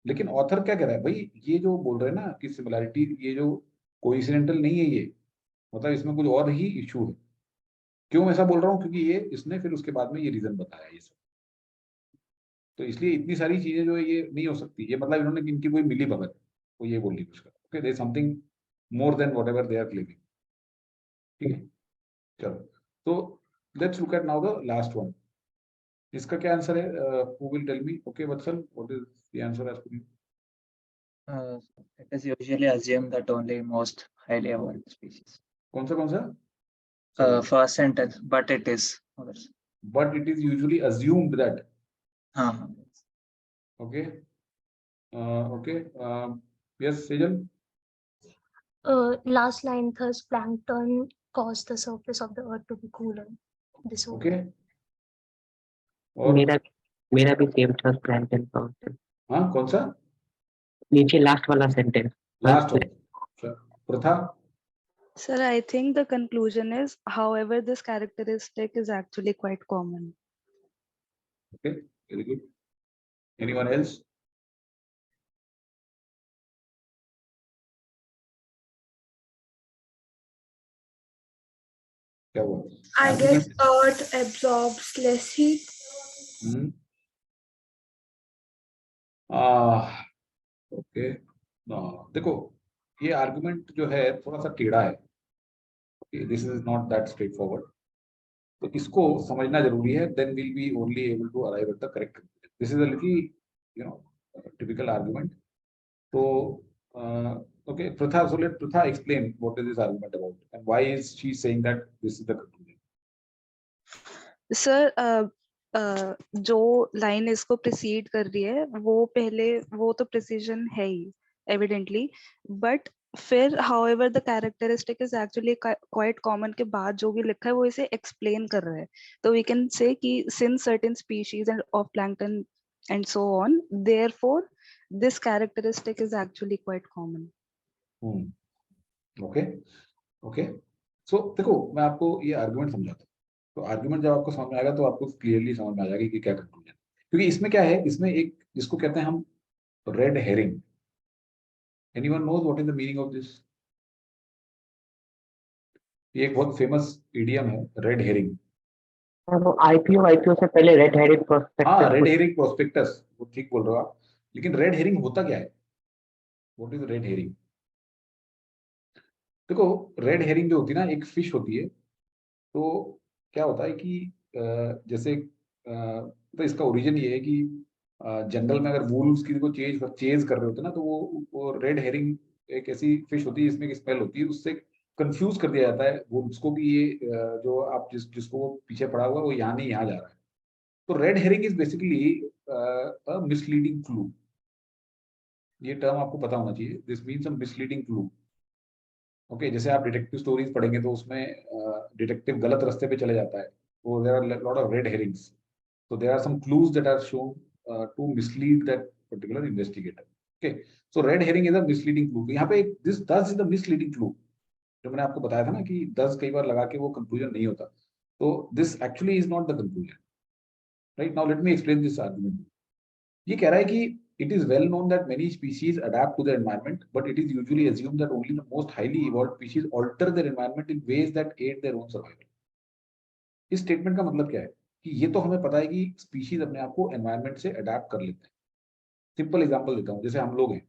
लेकिन ऑथर क्या कह रहा है भाई, ये जो बोल रहे हैं ना कि सिमिलैरिटी, ये जो कोइंसिडेंटल नहीं है, ये मतलब इसमें कुछ और ही इशू है. क्यों ऐसा बोल रहा हूँ? क्योंकि ये इसने फिर उसके बाद में ये रीजन बताया ये सब. तो इसलिए इतनी सारी चीजें जो है ये नहीं हो सकती. ये मतलब इन्होंने इनकी कोई मिली भगत है, वो ये बोलने की कोशिश कर. Okay, there is something more than whatever they are claiming. ठीक है, चलो. तो let's look at now the last one. इसका क्या आंसर है? Who will tell me? Okay Vatsal, what is the answer as per you? It is usually assumed that only most highly evolved species. कौन सा? First sentence, but it is. But it is usually assumed that. Okay. Okay. Yes, Sejal. Last line, thus plankton cause the surface of the earth to be cooler. This one. Okay. और मेरा भी सेम था plankton cause. हाँ, कौन सा? नीचे लास्ट वाला सेंटेंस. लास्ट वाला. प्रथा. Sir, I think the conclusion is, however, this characteristic is actually quite common. Okay, very good. Anyone else? क्या हुआ? I guess Earth absorbs less heat. Okay, देखो ये आर्गुमेंट जो है थोड़ा सा टेढ़ा है. This is not that straight forward. तो इसको समझना जरूरी है, then will be only able to arrive at the correct conclusion. This is a little typical argument. So okay, Pratha, so let Pratha explain what is this argument about and why is she saying that this is the conclusion. Sir जो लाइन इसको प्रिसीड कर रही है वो तो प्रिसीजन है ही एविडेंटली, बट फिर however the characteristic is actually quite common के बाद जो भी लिखा है वो इसे एक्सप्लेन कर रहा है. तो we can say कि since certain species and of plankton and so on, therefore this characteristic is actually quite common. Okay. So देखो मैं आपको ये आर्गुमेंट समझाता हूँ. तो आर्गुमेंट जब आपको समझ में आएगा तो आपको क्लियरली समझ में आ जाएगा कि क्या कंक्लूजन. क्योंकि इसमें क्या है, इसमें एक जिसको कहते हैं हम red herring. Anyone knows what is the meaning of this? ये एक बहुत फेमस इडियम है, रेड हेरिंग. वो आईपीओ से पहले रेड हेरिंग प्रोस्पेक्टस. हाँ, रेड हेरिंग प्रोस्पेक्टस, वो ठीक बोल रहे हो आप. लेकिन रेड हेरिंग होता क्या है? What is red herring? देखो रेड हेरिंग जो होती है ना, एक फिश होती है. तो क्या होता है कि जैसे तो इसका ओरिजिन ये है कि जंगल में अगर वुल्व्स किसी को चेज कर रहे होते हैं ना, तो वो रेड हेरिंग एक ऐसी फिश होती है जिसमें एक स्मेल होती है, उससे कंफ्यूज कर दिया जाता है वो उसको कि ये जो आप जिसको वो पीछे पड़ा हुआ है वो यहाँ नहीं यहाँ जा रहा है. तो red herring is basically misleading clue. ये टर्म आपको पता होना चाहिए. This means a misleading clue. Okay, जैसे आप डिटेक्टिव स्टोरीज पढ़ेंगे तो उसमें डिटेक्टिव गलत रास्ते पे चले जाता है, तो there are lot of red herrings. So there are some clues that are shown to mislead that particular investigator. Okay, so red herring is a misleading clue. यहाँ पे this thus is the misleading clue. जो मैंने आपको बताया था ना कि thus कई बार लगा के वो conclusion नहीं होता. तो this actually is not the conclusion. Right, now let me explain this argument. ये कह रहा है कि it is well known that many species adapt to their environment, but it is usually assumed that only the most highly evolved species alter their environment in ways that aid their own survival. इस स्टेटमेंट का मतलब क्या है कि ये तो हमें पता है कि स्पीशीज अपने आप को एनवायरनमेंट से अडेप्ट कर लेते हैं. सिंपल एग्जांपल देता हूँ, जैसे हम लोग हैं,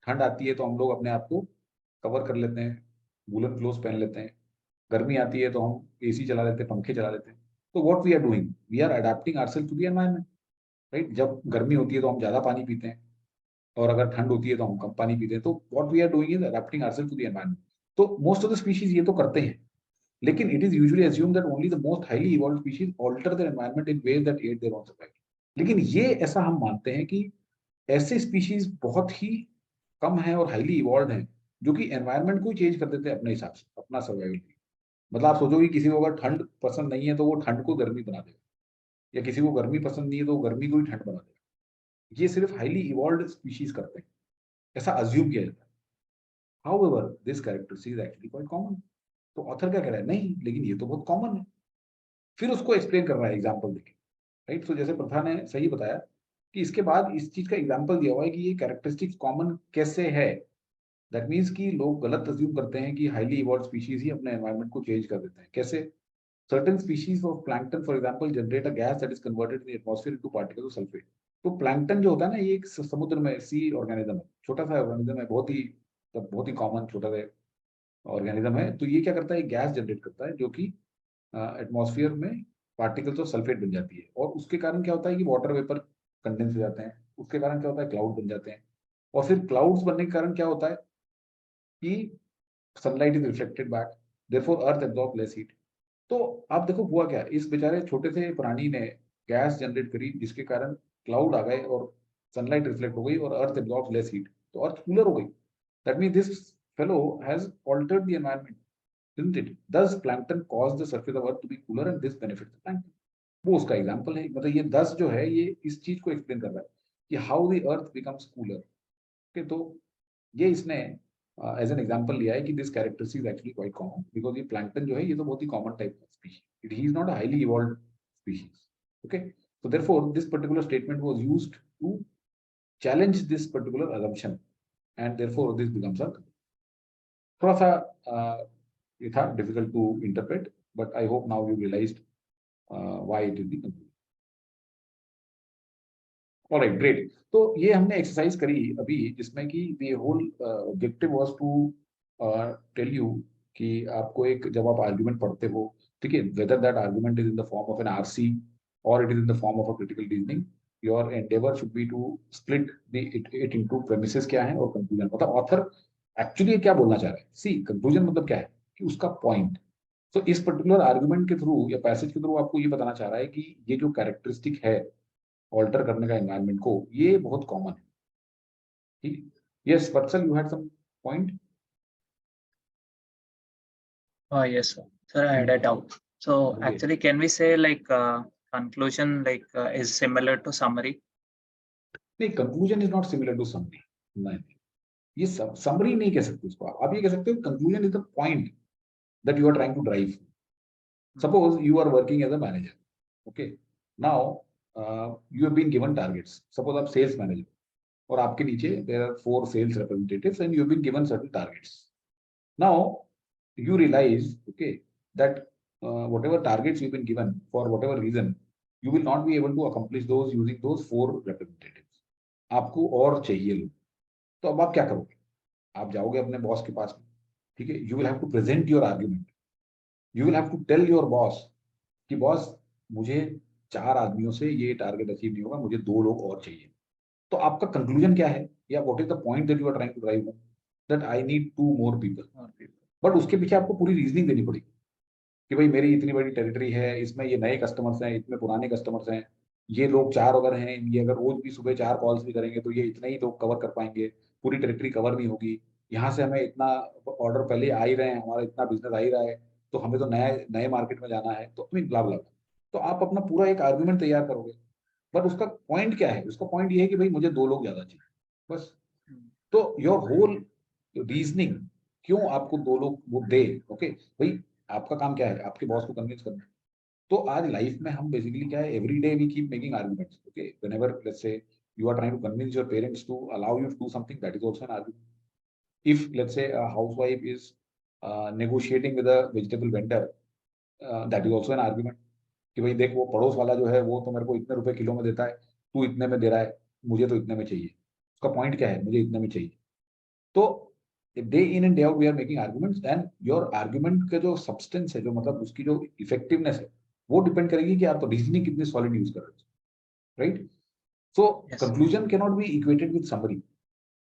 ठंड आती है तो हम लोग अपने आप को कवर कर लेते हैं, वूलन क्लोथ्स पहन लेते हैं. गर्मी आती है तो हम एसी चला लेते हैं, पंखे चला लेते हैं. तो what we are doing, we are adapting ourself to the environment. Right, जब गर्मी होती है तो हम ज्यादा पानी पीते हैं और अगर ठंड होती है तो हम कम पानी पीते हैं. तो what we are doing is adapting ourself to the environment. तो मोस्ट ऑफ द स्पीशीज ये तो करते हैं, लेकिन it is usually assumed that only the most highly evolved species alter their environment in ways that aid their own survival. लेकिन ये ऐसा हम मानते हैं कि ऐसे स्पीशीज बहुत ही कम हैं और हाईली इवॉल्व हैं जो कि एनवायरनमेंट को ही चेंज कर देते हैं अपने हिसाब से, अपना सर्वाइवल के लिए. मतलब आप सोचो कि किसी को अगर ठंड पसंद नहीं है तो वो ठंड को गर्मी बना देगा, या किसी को गर्मी पसंद नहीं है तो गर्मी को ही ठंड बना देगा. ये सिर्फ हाईली इवॉल्व स्पीशीज करते हैं, ऐसा अज्यूम किया जाता है. However, this characteristic is actually quite common. तो ऑथर क्या कह रहा है, नहीं लेकिन ये तो बहुत कॉमन है. फिर उसको एक्सप्लेन कर रहा है एग्जांपल देके. राइट, तो जैसे प्रथा ने सही बताया कि इसके बाद इस चीज का एग्जांपल दिया हुआ है कि ये कैरेक्टरिस्टिक्स कॉमन कैसे है. दैट मींस कि लोग गलत अज्यूम करते हैं कि हाईली इवॉल्व्ड स्पीशीज ही अपने एनवायरनमेंट को चेंज कर देते हैं. कैसे? Certain species of plankton for example generate a gas that is converted in the atmosphere into particles of sulphate. तो प्लैंकटन जो होता है ना, ये एक समुद्र में सी ऑर्गेनिज्म है, छोटा सा ऑर्गेनिज्म है, बहुत ही कॉमन छोटा सा ऑर्गेनिज्म है. तो ये क्या करता है, गैस जनरेट करता है जो कि एटमॉस्फेयर में पार्टिकल्स ऑफ सल्फेट बन जाती है. और उसके कारण क्या होता है कि वाटर वेपर कंडेंस हो जाते हैं. उसके कारण क्या होता है, क्लाउड बन जाते हैं. और फिर क्लाउड्स बनने के कारण क्या होता है कि sunlight is reflected back, therefore earth absorb less heat. तो आप देखो हुआ क्या, इस बेचारे छोटे से प्राणी ने गैस जनरेट करी जिसके कारण क्लाउड आ गए और सनलाइट रिफ्लेक्ट हो गई और अर्थ एब्जॉर्ब लेस हीट, तो अर्थ कूलर हो गई. That mean this fellow has altered the environment, isn't it? Thus plankton cause the surface of earth to be cooler and this benefits the plankton. वो उसका एग्जांपल है. मतलब ये 10 जो है ये इस चीज को एक्सप्लेन कर रहा है कि how the earth becomes cooler. Okay, तो ये इसने एज एन एग्जांपल लिया है कि this characteristic is actually quite common because ये प्लैंकटन जो है ये तो बहुत ही कॉमन टाइप का species, it he is not a highly evolved species. Okay, so therefore this particular statement was used to challenge this particular assumption and therefore this becomes a थोड़ा सा ये था difficult to interpret. but I hope now you realized why it is the conclusion. Alright, great. तो ये हमने एक्सरसाइज करी अभी जिसमें कि the whole objective was to tell you कि आपको एक जब आप आर्गुमेंट पढ़ते हो, ठीक है, whether that argument is in the form of an RC or it is in the form of a critical reasoning, your endeavor should be to split it into premises क्या है और conclusion. मतलब author actually क्या बोलना चाह रहा है. See, conclusion मतलब क्या है कि उसका point. तो इस पर्टिकुलर आर्गुमेंट के थ्रू या पैसेज के थ्रू आपको ये बताना चाह रहा है कि ये जो कैरेक्टरिस्टिक है ऑल्टर करने का एनवायरनमेंट को, ये बहुत कॉमन है. ठीक. Yes Vatsal, you had some point. Yes, sir. Sir, I had a doubt. So Okay. actually, can we say like conclusion like is similar to summary? नहीं, conclusion is not similar to summary. नहीं, ये समरी नहीं कह सकते उसको. आप ये कह सकते हो conclusion is the point that you are trying to drive. Suppose you are working as a manager. Okay, now you have been given targets. Suppose आप sales manager और आपके नीचे there are 4 sales representatives and you have been given certain targets. Now you realize, okay, that whatever targets you've been given for whatever reason, you will not be able to accomplish those using those 4 representatives. आपको और चाहिए लोग. तो अब आप क्या करोगे? आप जाओगे अपने बॉस के पास में, ठीक है. You will have to present your argument. You will have to tell your boss कि बॉस मुझे 4 आदमियों से ये टारगेट अचीव नहीं होगा, मुझे 2 लोग और चाहिए. तो आपका कंक्लूजन क्या है या what is the point that you are trying to drive home, that I need 2 more people. But उसके पीछे आपको पूरी रीजनिंग देनी पड़ेगी कि भाई मेरी इतनी बड़ी टेरिटरी है, इसमें ये नए कस्टमर्स हैं, इतने पुराने कस्टमर्स हैं, ये लोग 4 अगर हैं, ये अगर रोज भी सुबह 4 कॉल्स भी करेंगे तो ये इतने ही लोग कवर कर पाएंगे, पूरी टेरिटरी कवर नहीं होगी. यहाँ से हमें इतना ऑर्डर पहले आ ही रहे हैं, हमारा इतना बिजनेस आ ही रहा है, तो हमें तो नए मार्केट में जाना है. तो ब्ला ब्ला. तो आप अपना पूरा एक आर्गुमेंट तैयार करोगे, बट उसका पॉइंट क्या है? उसका पॉइंट ये है कि भाई मुझे 2 लोग ज्यादा चाहिए, बस. तो योर होल रीजनिंग क्यों आपको 2 लोग वो दे. ओके भाई, आपका काम क्या है? आपके बॉस को कन्विंस करना. तो आज लाइफ में हम बेसिकली क्या है, every day we keep making arguments. Okay, whenever let's say you are trying to convince your parents to allow you to do something, that is also an argument. If let's say a housewife is negotiating with a vegetable vendor, that is also an argument. कि भाई देख, वो पड़ोस वाला जो है वो तो मेरे को इतने रुपए किलो में देता है, तू इतने में दे रहा है, मुझे तो इतने में चाहिए. उसका पॉइंट क्या है? मुझे इतने में चाहिए. तो day in and day out we are making arguments, and your argument का जो सब्सटेंस है, जो मतलब उसकी जो इफेक्टिवनेस है, वो डिपेंड करेगी कि आप रीजनिंग कितनी सॉलिड यूज कर रहे हो. Right. So conclusion can not be equated with summary.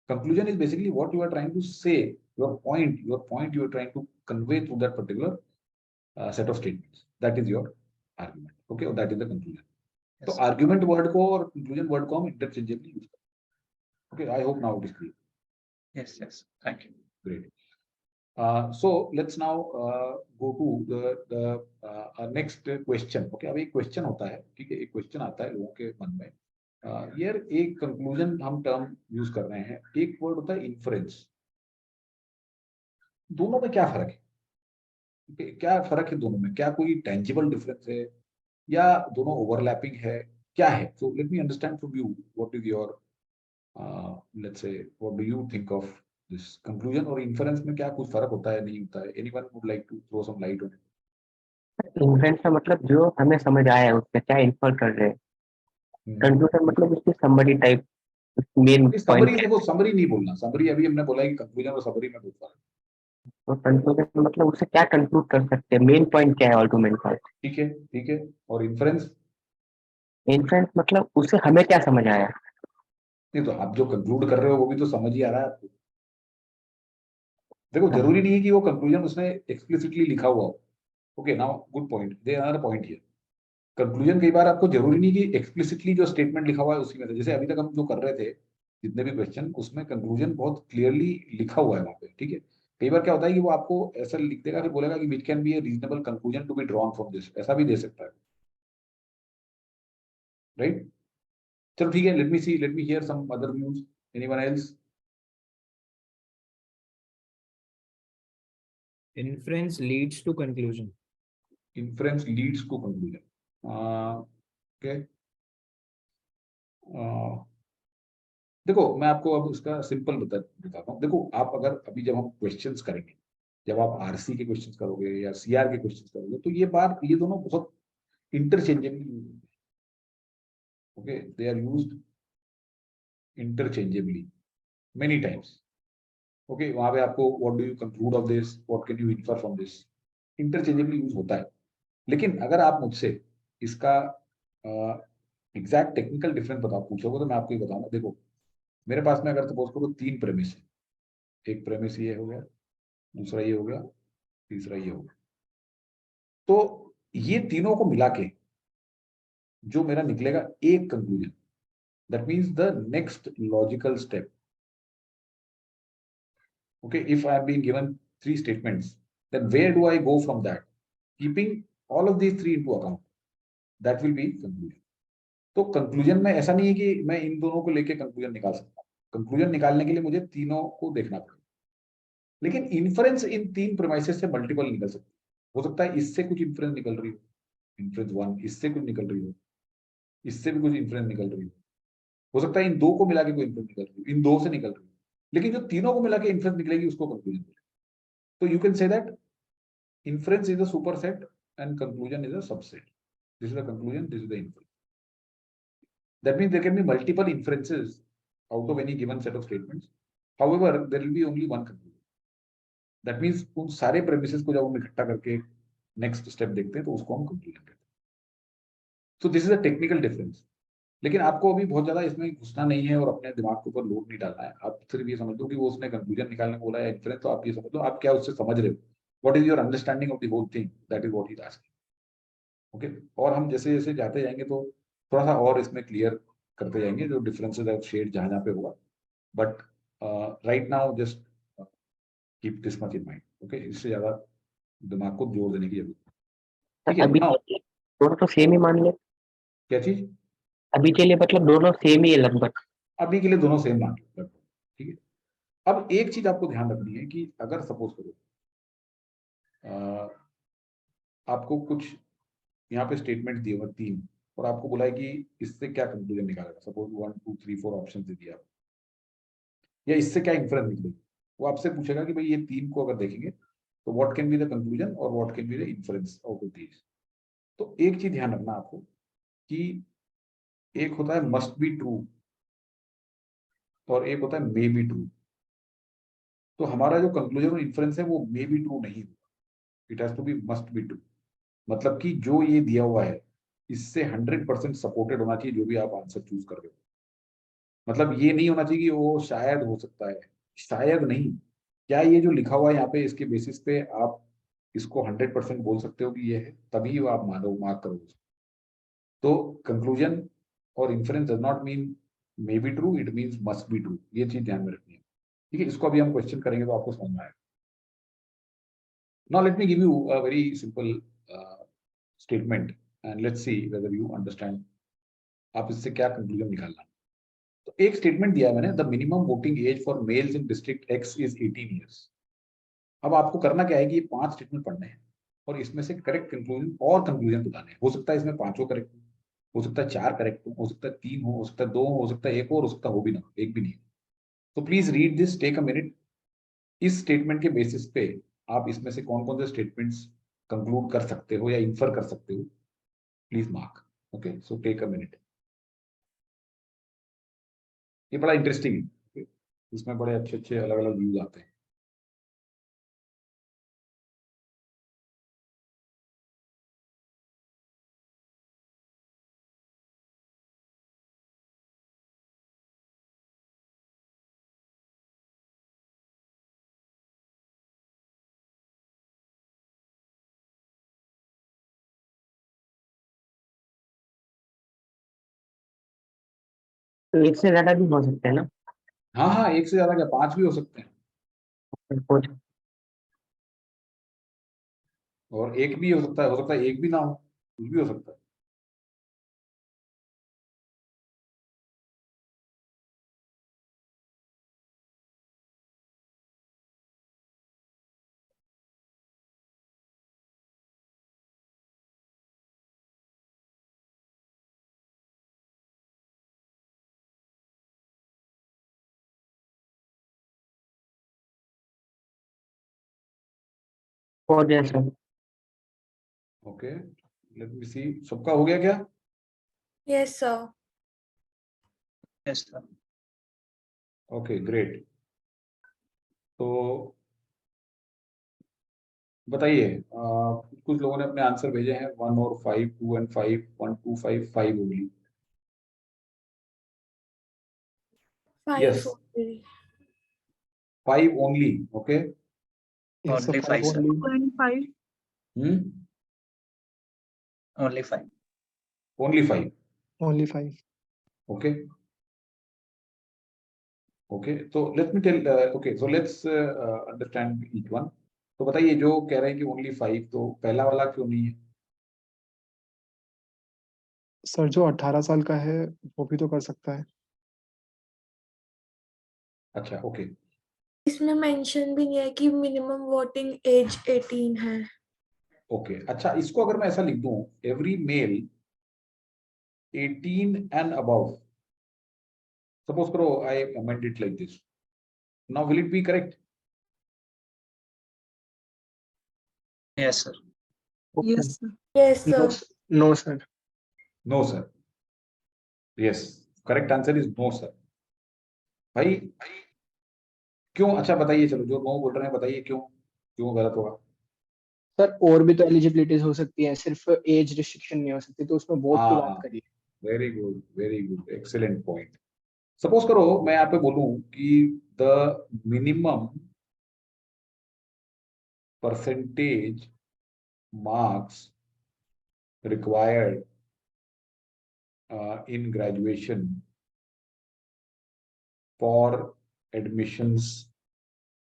Conclusion is basically what you are trying to say, your point you are trying to convey through that particular set of statements. That is your argument. Okay, or that is the conclusion. So argument word को और conclusion word को हम interchangeably use करते हैं. Okay, I hope now it is clear. Yes, thank you. Great. So let's now go to the next question. Okay, अब एक question होता है, ठीक है, एक question आता है लोगों के मन में. यार एक कंक्लूजन हम टर्म यूज कर रहे हैं, एक वर्ड होता है इन्फ्रेंस. दोनों में क्या फर्क है? क्या फर्क है दोनों में? क्या कोई टेंजिबल डिफरेंस है या दोनों ओवरलैपिंग है? क्या है? So let me understand from you what is your let's say what do you think of this conclusion और इन्फरेंस में क्या कुछ फर्क होता है, नहीं होता है? Anyone would like to throw some light on it? Inference का मतलब जो हमें समझ आया है उसका क्या इन्फर कर रहे हैं. कंक्लूजन मतलब उसकी summary type main summary. Point. देखो, समरी नहीं बोलना. समरी अभी हमने बोला है कि कंक्लूजन और समरी में बहुत फर्क है. तो कंक्लूजन मतलब उससे क्या कंक्लूड कर सकते हैं, मेन पॉइंट क्या है आर्गुमेंट का. ठीक है, ठीक है. और इन्फ्रेंस मतलब उससे हमें क्या समझ आया. नहीं, तो आप जो कंक्लूड कर रहे हो वो भी तो समझ ही आ रहा है आपको. देखो, जरूरी नहीं है कि वो कंक्लूजन उसने एक्सप्लिसिटली लिखा हुआ हो. Okay, now good point. They are point here. Conclusion कई बार आपको जरूरी नहीं कि एक्सप्लिसिटली जो स्टेटमेंट लिखा हुआ है उसी में से. जैसे अभी तक हम जो कर रहे थे जितने भी क्वेश्चन, उसमें कंक्लूजन बहुत क्लियरली लिखा हुआ है वहां पे. ठीक है. कई बार क्या होता है कि वो आपको ऐसा लिख देगा, फिर बोलेगा कि which can be a reasonable conclusion to be drawn from this. ऐसा भी दे सकता है. राइट. चलो ठीक है. Let me hear some other views. Anyone else? Inference leads to conclusion. Inference leads to conclusion. Okay. देखो, मैं आपको अब उसका सिंपल बताता हूँ. देखो, आप अगर अभी जब हम क्वेश्चंस करेंगे, जब आप आरसी के क्वेश्चंस करोगे या सीआर के क्वेश्चंस करोगे, तो ये दोनों बहुत इंटरचेंजेबली यूज होते हैं। Okay, they are used interchangeably many times. Okay, वहां पे आपको what do you conclude of this, what can you infer from this, interchangeably use होता है। लेकिन अगर आप मुझसे इसका एग्जैक्ट टेक्निकल डिफरेंस पूछोगे तो मैं आपको ये बताऊंगा। देखो, मेरे पास में अगर सपोज करो 3 प्रेमिस है, एक प्रेमिस ये हो गया, दूसरा ये हो गया, तीसरा ये हो गया, तो ये तीनों को मिला के जो मेरा निकलेगा एक conclusion, that means the next logical step. Okay, if I have been given 3 statements, then where do I go from that? Keeping all of these 3 into account, that will be conclusion. तो कंक्लूजन में ऐसा नहीं है कि मैं इन दोनों को लेके कंक्लूजन निकाल सकता हूँ। कंक्लूजन निकालने के लिए मुझे तीनों को देखना पड़ेगा, लेकिन इन्फरेंस इन 3 प्रेमाइसेस से मल्टीपल निकल सकती है। हो सकता है इससे कुछ इन्फ्रेंस निकल रही हो, इन्फ्रेंस 1, इससे कुछ निकल रही हो, इससे भी कुछ इन्फ्रेंस निकल रही हो सकता है इन 2 को मिला के कोई इन्फ्रेंस निकल रही हो, इन 2 से निकल रही हो, लेकिन जो तीनों को मिला के इन्फ्रेंस निकलेगी उसको कंक्लूजन। तो you can say that inference is a superset and conclusion is a subset. This is the conclusion, this is the inference. That means there can be multiple inferences out of any given set of statements. However, there will be only one conclusion. That means उन सारे premises को जब हम इकट्ठा करके next step देखते हैं तो उसको हम conclusion कहते हैं। So this is a technical difference. लेकिन आपको अभी बहुत ज्यादा इसमें घुसना नहीं है और अपने दिमाग के ऊपर लोड नहीं डालना है। आप सिर्फ ये समझ लो कि वो उसने कंक्लूजन निकालने को बोला है, इन्फरेंस, तो आप ये समझ लो आप क्या उससे समझ रहे हो, what is your understanding of the whole thing, that is what he is asking. Okay, और हम जैसे जैसे जाते जाएंगे तो थोड़ा सा और इसमें क्लियर करते जाएंगे जो डिफरेंसेस ऑफ शेड जहां जहां पे होगा। But right now just keep this much in mind. Okay, इससे ज्यादा दिमाग को जोर देने की जरूरत है। ठीक है, अभी now दोनों तो सेम ही मान ले, क्या चीज? अभी के लिए मतलब दोनों सेम ही है लगभग। अभी के लिए दोनों सेम मान लो। ठीक है, अब एक चीज आपको ध्यान रखनी है कि अगर सपोज करो आपको कुछ यहाँ पे स्टेटमेंट दिए हुए 3 और आपको बोला है कि इससे क्या कंक्लूजन निकालेगा, सपोज 1 2 3 4 ऑप्शन दे दिया, या इससे क्या इंफरेंस निकलेगी, वो आपसे पूछेगा कि भाई ये 3 को अगर देखेंगे तो what can be the conclusion और what can be the inference out of these. तो एक चीज ध्यान रखना आपको कि एक होता है मस्ट बी ट्रू और एक होता है मे बी ट्रू। तो हमारा जो कंक्लूजन और इंफरेंस है वो मे बी ट्रू नहीं होगा, it has to be must be true. मतलब कि जो ये दिया हुआ है इससे 100% सपोर्टेड होना चाहिए जो भी आप आंसर चूज कर रहे हो। मतलब ये नहीं होना चाहिए कि वो शायद हो सकता है, शायद नहीं, क्या ये जो लिखा हुआ है यहाँ पे इसके बेसिस पे आप इसको 100% बोल सकते हो कि ये है, तभी वो आप मानो मार्क करोगे। तो कंक्लूजन और inference does not mean may be true, it means must be true. ये चीज ध्यान में रखनी है। ठीक है, इसको अभी हम क्वेश्चन करेंगे तो आपको समझ में आएगा। Now let me give you a very simple statement and let's see whether you understand आप इससे क्या कंक्लूजन निकालना। तो एक स्टेटमेंट दिया है मैंने, the minimum voting age for males in district X is 18 years. अब आपको करना क्या है कि ये 5 स्टेटमेंट पढ़ने हैं और इसमें से करेक्ट कंक्लूजन और कंक्लूजन बताने हैं। हो सकता है इसमें 5 करेक्ट हो सकता है 4 करेक्ट हो सकता है 3 हो सकता है 2 हो सकता है 1 और हो सकता हो भी ना, एक भी नहीं। तो please read this, take a minute. इस स्टेटमेंट के बेसिस पे आप इसमें से कौन कौन से स्टेटमेंट्स कंक्लूड कर सकते हो या इंफर कर सकते हो, please mark. Okay, so take a minute. ये बड़ा इंटरेस्टिंग है, इसमें बड़े अच्छे अच्छे अलग अलग व्यूज आते हैं। तो एक से ज्यादा भी हो सकते हैं ना? हाँ हाँ, एक से ज्यादा क्या, 5 भी हो सकते हैं कुछ और एक भी हो सकता है एक भी ना हो, कुछ भी हो सकता है। 4 yes sir. Okay, let me see, सबका हो गया क्या? Yes, sir. Yes, sir. Okay great. तो बताइए, कुछ लोगों ने अपने आंसर भेजे हैं 1 और 5, 2 and 5, 1, 2, 5, 5 only. 5 Yes. only. 5 only, okay. Yes, sir, Only 5, sir. only. 5. Hmm? Only 5. Only 5, Only 5. okay. Okay, so let me tell, okay, so let's understand each one. तो बताइए, जो कह रहे हैं कि only 5, तो पहला वाला क्यों नहीं है? सर जो 18 साल का है वो भी तो कर सकता है। अच्छा, ओके। इसमें मेंशन भी नहीं है कि मिनिमम वोटिंग एज 18 है। ओके, अच्छा, इसको अगर मैं ऐसा लिख दूं, every male 18 and above, suppose करो I amend it like this, now will it be correct? Yes, sir. Yes, sir. Yes, No, sir. no, sir. No sir, yes, correct answer is no sir. भाई क्यों? अच्छा बताइए, चलो जो नो बोल रहे हैं बताइए क्यों, क्यों गलत होगा? सर और भी तो एलिजिबिलिटीज हो सकती हैं, सिर्फ एज रिस्ट्रिक्शन नहीं हो सकती, तो उसमें वोट की बात करिए। Very good, excellent point. Suppose करो मैं यहाँ पे बोलूं कि the minimum percentage marks required in graduation for admissions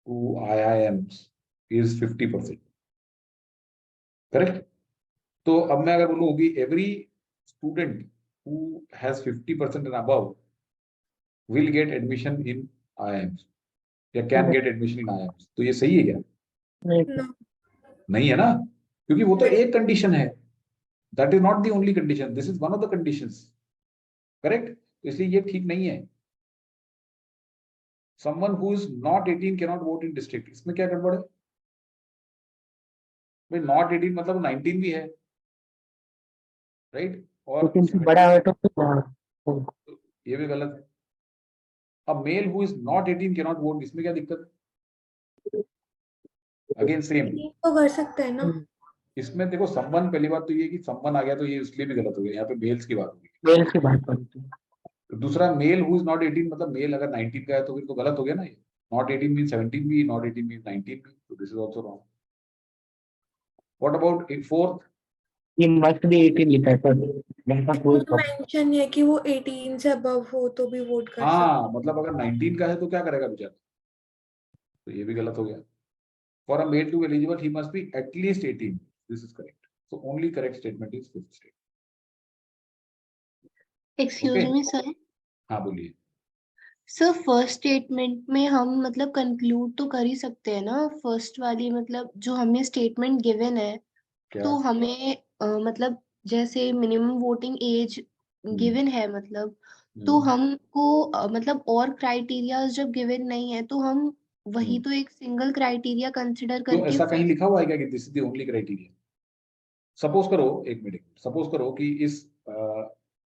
to IIMs is 50%. Correct? तो अब मैं अगर बोलूं कि every student who has 50% and above will get admission in IIMs या can get admission in IIMs, तो ये सही है क्या? No. नहीं है ना, क्योंकि वो तो एक कंडीशन है, that is not the only condition, this is one of the conditions. Correct? तो इसलिए ये ठीक नहीं है। Someone who is not 18 cannot vote in district, इसमें क्या गड़बड़ है? भाई not 18 मतलब 19 भी है, राइट? और 18 से बड़ा है तो ये भी गलत है। अब mail who is not 18 cannot vote, इसमें क्या दिक्कत है? अगेन सेम, तो कर सकते हैं ना। इसमें देखो संबंध, पहली बात तो ये कि संबंध आ गया तो ये इसलिए भी गलत हो गया, यहाँ पे मेल्स की बात होगी। मेल की बात करते हैं। दूसरा, मेल हु इज नॉट 18 मतलब मेल अगर 19 का है तो फिर तो गलत हो गया ना। ये नॉट 18 मीन 17 भी, नॉट 18 मीन 19 भी, तो this is also wrong. What about fourth? ये मस्ट बी 18 लिखा है सर, मेंशन है कि वो 18 से अबव हो तो भी वोट कर सकते हाँ, मतलब अगर 19 का है तो क्या करेगा बेचारा, तो ये भी गलत हो गया। For a male to eligible he must be at least 18, this is correct, so only correct statement is fifth statement. Excuse me sir. हाँ बोलिए। सर फर्स्ट स्टेटमेंट में हम मतलब कंक्लूड तो कर ही सकते हैं ना, फर्स्ट वाली मतलब जो हमें स्टेटमेंट गिवन है, क्या? तो हमें मतलब जैसे मिनिमम वोटिंग एज गिवन है मतलब, तो हमको मतलब और क्राइटेरियाज जब गिवन नहीं है तो हम वही तो एक सिंगल क्राइटेरिया कंसिडर तो करके ऐसा कहीं लिखा हुआ है क्या कि this is the only criteria? Suppose करो, एक मिनट, सपोज करो कि इस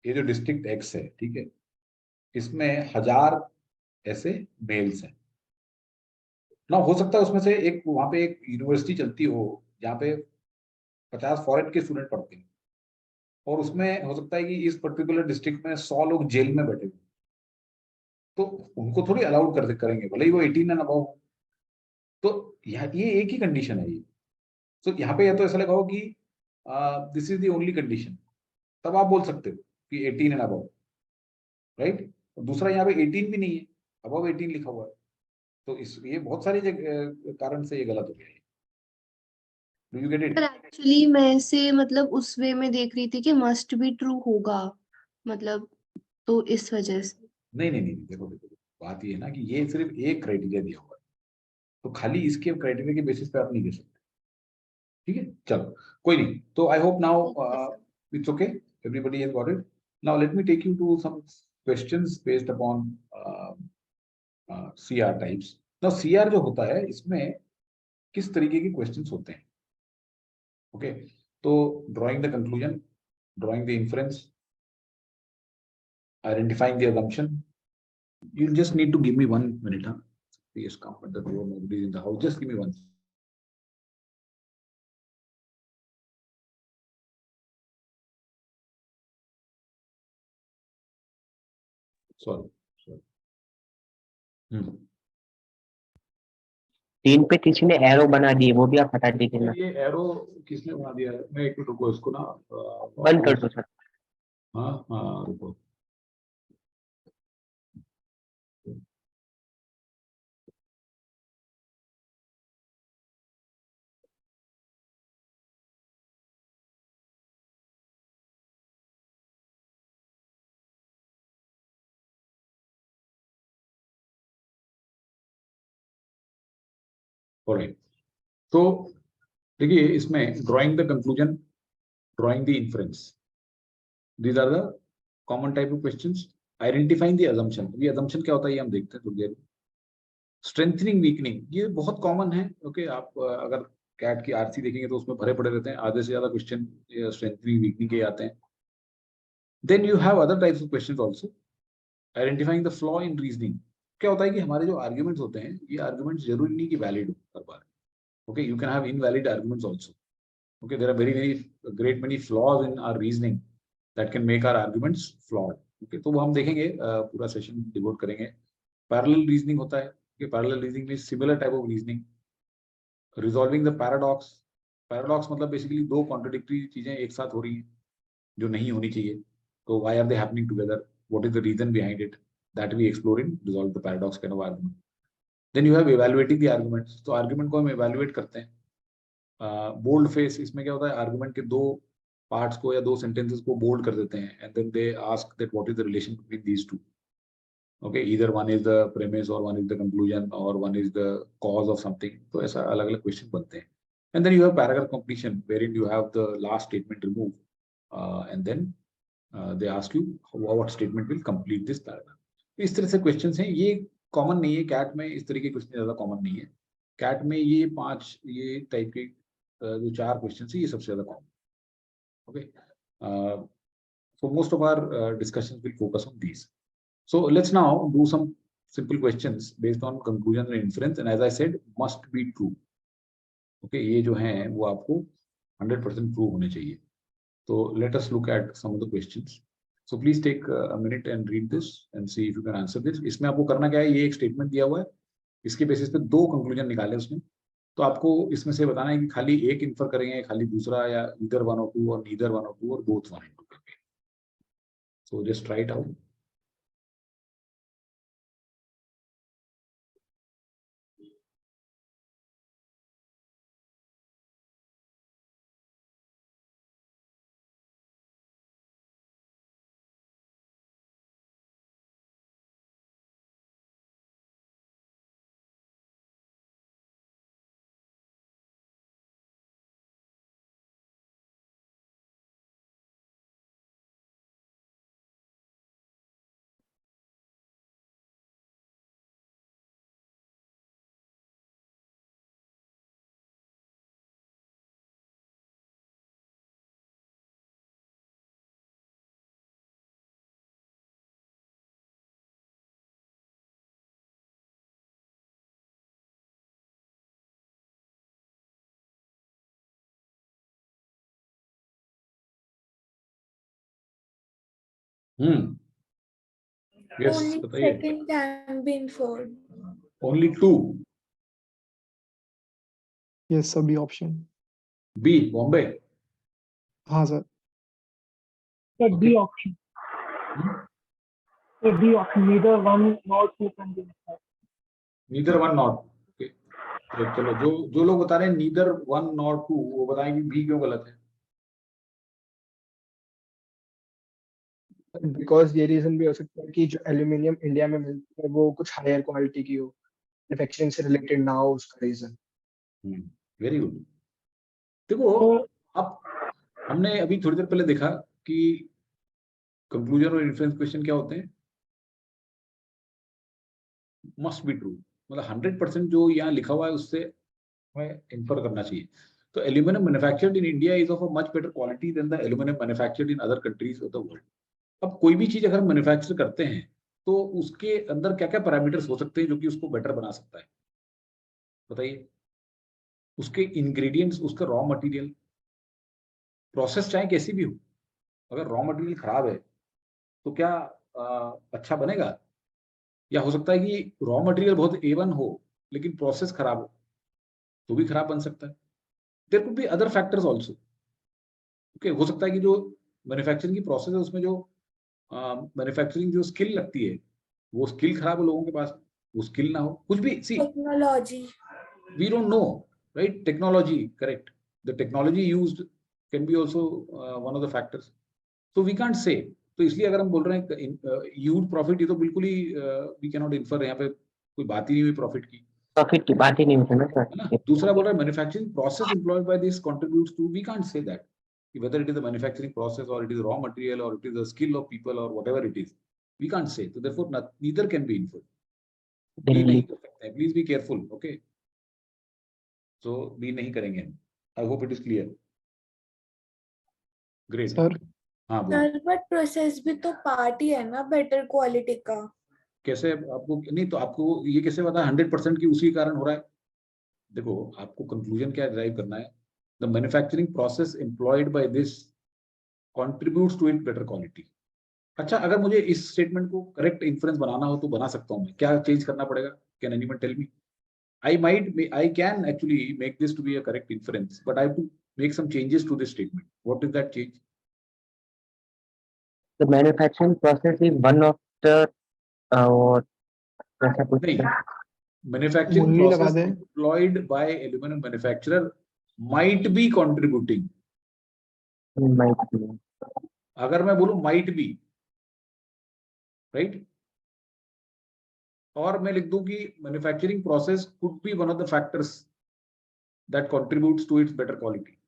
ये जो डिस्ट्रिक्ट एक्स है, ठीक है, इसमें 1000 ऐसे मेल्स हैं ना, हो सकता है उसमें से एक वहां पे एक यूनिवर्सिटी चलती हो जहाँ पे 50 फॉरेन के स्टूडेंट पढ़ते हैं, और उसमें हो सकता है कि इस पर्टिकुलर डिस्ट्रिक्ट में 100 लोग जेल में बैठे हुए, तो उनको थोड़ी अलाउड करेंगे भले ही वो 18 एंड अबव। तो ये एक ही कंडीशन है ये। तो यहाँ पे या तो ऐसा लगा हो कि this is the only condition, तब आप बोल सकते हो कि 18 एंड अबव, राइट? दूसरा यहाँ पे 18 भी नहीं है, अबव 18 लिखा हुआ है, तो इस ये बहुत सारे कारण से ये गलत हो गया है। Do you get it? Actually मैं इसे मतलब उस वे में देख रही थी कि मस्ट बी ट्रू होगा मतलब, तो इस वजह से। नहीं, देखो बात ये है ना कि ये सिर्फ एक क्राइटेरिया दिया हुआ है, तो खाली इसके क्राइटेरिया के बेसिस पे आप नहीं दे सकते, ठीक है? चलो कोई नहीं, तो I hope now it's okay, everybody has got it. Now let me take you to some questions based upon CR types. Now CR जो होता है इसमें किस तरीके के क्वेश्चंस होते हैं? Okay, so drawing the conclusion, drawing the inference, identifying the assumption. You just need to give me 1 minute, huh? Please come at the door, nobody is in the house. Just give me one. Sorry. 3 पे किसी ने एरो बना दिए, वो भी आप हटा दीजिए ना। ये एरो किसने बना दिया है? मैं एक मिनट रुको, इसको ना बंद कर दो सर। हाँ हाँ रुको। ऑलराइट, तो देखिए इसमें drawing the conclusion, drawing the inference, these are the common type of questions. Identifying the assumption, ये अजम्पशन क्या होता है ये हम देखते हैं थोड़ी देर। स्ट्रेंथनिंग वीकनिंग, ये बहुत कॉमन है। ओके, आप अगर कैट की आरसी देखेंगे तो उसमें भरे पड़े रहते हैं, आधे से ज्यादा क्वेश्चन स्ट्रेंथनिंग वीकनिंग के आते हैं। Then you have other types of questions also. Identifying the flaw in reasoning, क्या होता है कि हमारे जो आर्ग्यूमेंट्स होते हैं, ये आर्ग्यूमेंट्स जरूरी नहीं कि वैलिड हो हर बार। Okay, you can have invalid arguments also. Okay, there are very great many flaws in our reasoning that can make our arguments flawed. Okay, तो वो हम देखेंगे, पूरा सेशन डिवोट करेंगे। पैरेलल रीजनिंग होता है कि पैरेलल रीजनिंग में similar type of reasoning. Resolving the paradox, paradox मतलब बेसिकली दो कॉन्ट्रडिक्टरी चीजें एक साथ हो रही हैं जो नहीं होनी चाहिए, तो why are they happening together, what is the reason behind it, that we explore in resolve the paradox kind of argument. Then you have evaluating the arguments, तो आर्गुमेंट को हम इवैल्यूएट करते हैं। बोल्ड फेस, इसमें क्या होता है, आर्गुमेंट के दो पार्ट्स को या दो सेंटेंसेस को बोल्ड कर देते हैं, and then they ask that what is the relation between these two. Okay, either one is the premise और वन इज द कंक्लूजन और one is the cause of something, तो ऐसा अलग अलग क्वेश्चन बनते हैं। And then you have paragraph completion wherein you have the last statement remove, and then they ask you what statement will complete this paragraph. इस तरह से क्वेश्चंस हैं, ये कॉमन नहीं है कैट में, इस तरह के क्वेश्चन ज्यादा कॉमन नहीं है कैट में। ये 5 ये टाइप के जो 4 क्वेश्चन है, ये सबसे ज्यादा common. Okay, so most of our discussions will focus on these. So let's now do some simple questions based on conclusion and inference, and as I said, must be true. Okay, ये जो हैं वो आपको 100% true होने चाहिए। So let us look at some of the questions. So please take a minute and read this and see if you can answer this. इसमें आपको करना क्या है, ये एक स्टेटमेंट दिया हुआ है, इसके बेसिस पे 2 कंक्लूजन निकाले उसमें, तो आपको इसमें से बताना है कि खाली एक इन्फर करेंगे, खाली दूसरा, या ईदर 1 और 2 और नीदर 1 और 2 और बोथ 1 और 2 करके। So just try it out. Yes, Only बताइए। second can be inferred. Only 2. Yes, सभी ऑप्शन। B, बॉम्बे। हाँ sir. The D option. The D option, neither 1 nor 2 can be inferred. Neither 1 nor 2. Okay. तो चलो, जो लोग बता रहे हैं neither 1 nor 2, वो बताएं कि B क्यों गलत है। बिकॉज ये रीजन भी हो सकता है कि जो एल्यूमिनियम इंडिया में मिलती है वो कुछ हायर क्वालिटी की हो, मैन्युफैक्चरिंग से रिलेटेड ना हो उसका रीजन। Very good. देखो, अब हमने अभी थोड़ी देर पहले देखा कि कंक्लूजन और इन्फ्रेंस क्वेश्चन क्या होते हैं, मस्ट बी ट्रू, मतलब 100% जो यहाँ लिखा हुआ है उससे हमें इन्फर करना चाहिए। So aluminum manufactured in India is of a much better quality than the aluminum manufactured in other countries of the world. अब कोई भी चीज अगर हम मैन्युफैक्चर करते हैं तो उसके अंदर क्या क्या पैरामीटर्स हो सकते हैं जो कि उसको बेटर बना सकता है, बताइए। उसके इंग्रेडिएंट्स, उसका रॉ मटेरियल, प्रोसेस चाहे कैसी भी हो, अगर रॉ मटेरियल खराब है तो क्या अच्छा बनेगा? या हो सकता है कि रॉ मटेरियल बहुत A1 हो लेकिन प्रोसेस खराब हो तो भी खराब बन सकता है। There could be other factors also. Okay, हो सकता है कि जो मैन्युफैक्चरिंग की प्रोसेस है उसमें जो मैन्युफैक्चरिंग जो स्किल लगती है वो स्किल खराब हो लोगों के पास, वो स्किल ना हो, कुछ भी। See, technology, we don't know, right? Technology, correct. The technology used can be also one of the factors. तो वी कांट से। तो इसलिए अगर हम बोल रहे हैं ह्यूज प्रॉफिट, ये तो बिल्कुल ही वी कैन नॉट इन्फर, यहाँ पे कोई बात ही नहीं हुई प्रॉफिट की, प्रॉफिट की बात ही नहीं होती ना है ना? सर। दूसरा बोल रहा है manufacturing process employed by this contributes to, we can't say that whether it is the manufacturing process or it is raw material or it is the skill of people or whatever it is, we can't say. So therefore neither can be inferred. ये नहीं कर सकते, प्लीज बी केयरफुल, ओके? सो भी नहीं करेंगे हम। आई hope it is clear. Great sir हाँ बोलो। सर बट प्रोसेस भी तो पार्ट ही है ना बेटर क्वालिटी का। कैसे आपको नहीं, तो आपको ये कैसे पता 100% की उसी कारण हो रहा है? देखो, आपको कंक्लूजन क्या ड्राइव करना है? The manufacturing process employed by this contributes to it better quality. अच्छा, अगर मुझे इस स्टेटमेंट को करेक्ट इन्फ्रेंस बनाना हो तो बना सकता हूँ मैं, क्या चेंज करना पड़ेगा? Can anyone tell me? I can actually make this to be a correct inference, but I have to make some changes to this statement. What is that change? The manufacturing process is one of the कैसा कुछ नहीं, manufacturing मुन्नी लगा process they. employed by aluminum manufacturer might be contributing. might be. अगर मैं बोलूं might be, right? और मैं लिख दूं कि manufacturing process could be one of the factors that contributes to its better quality,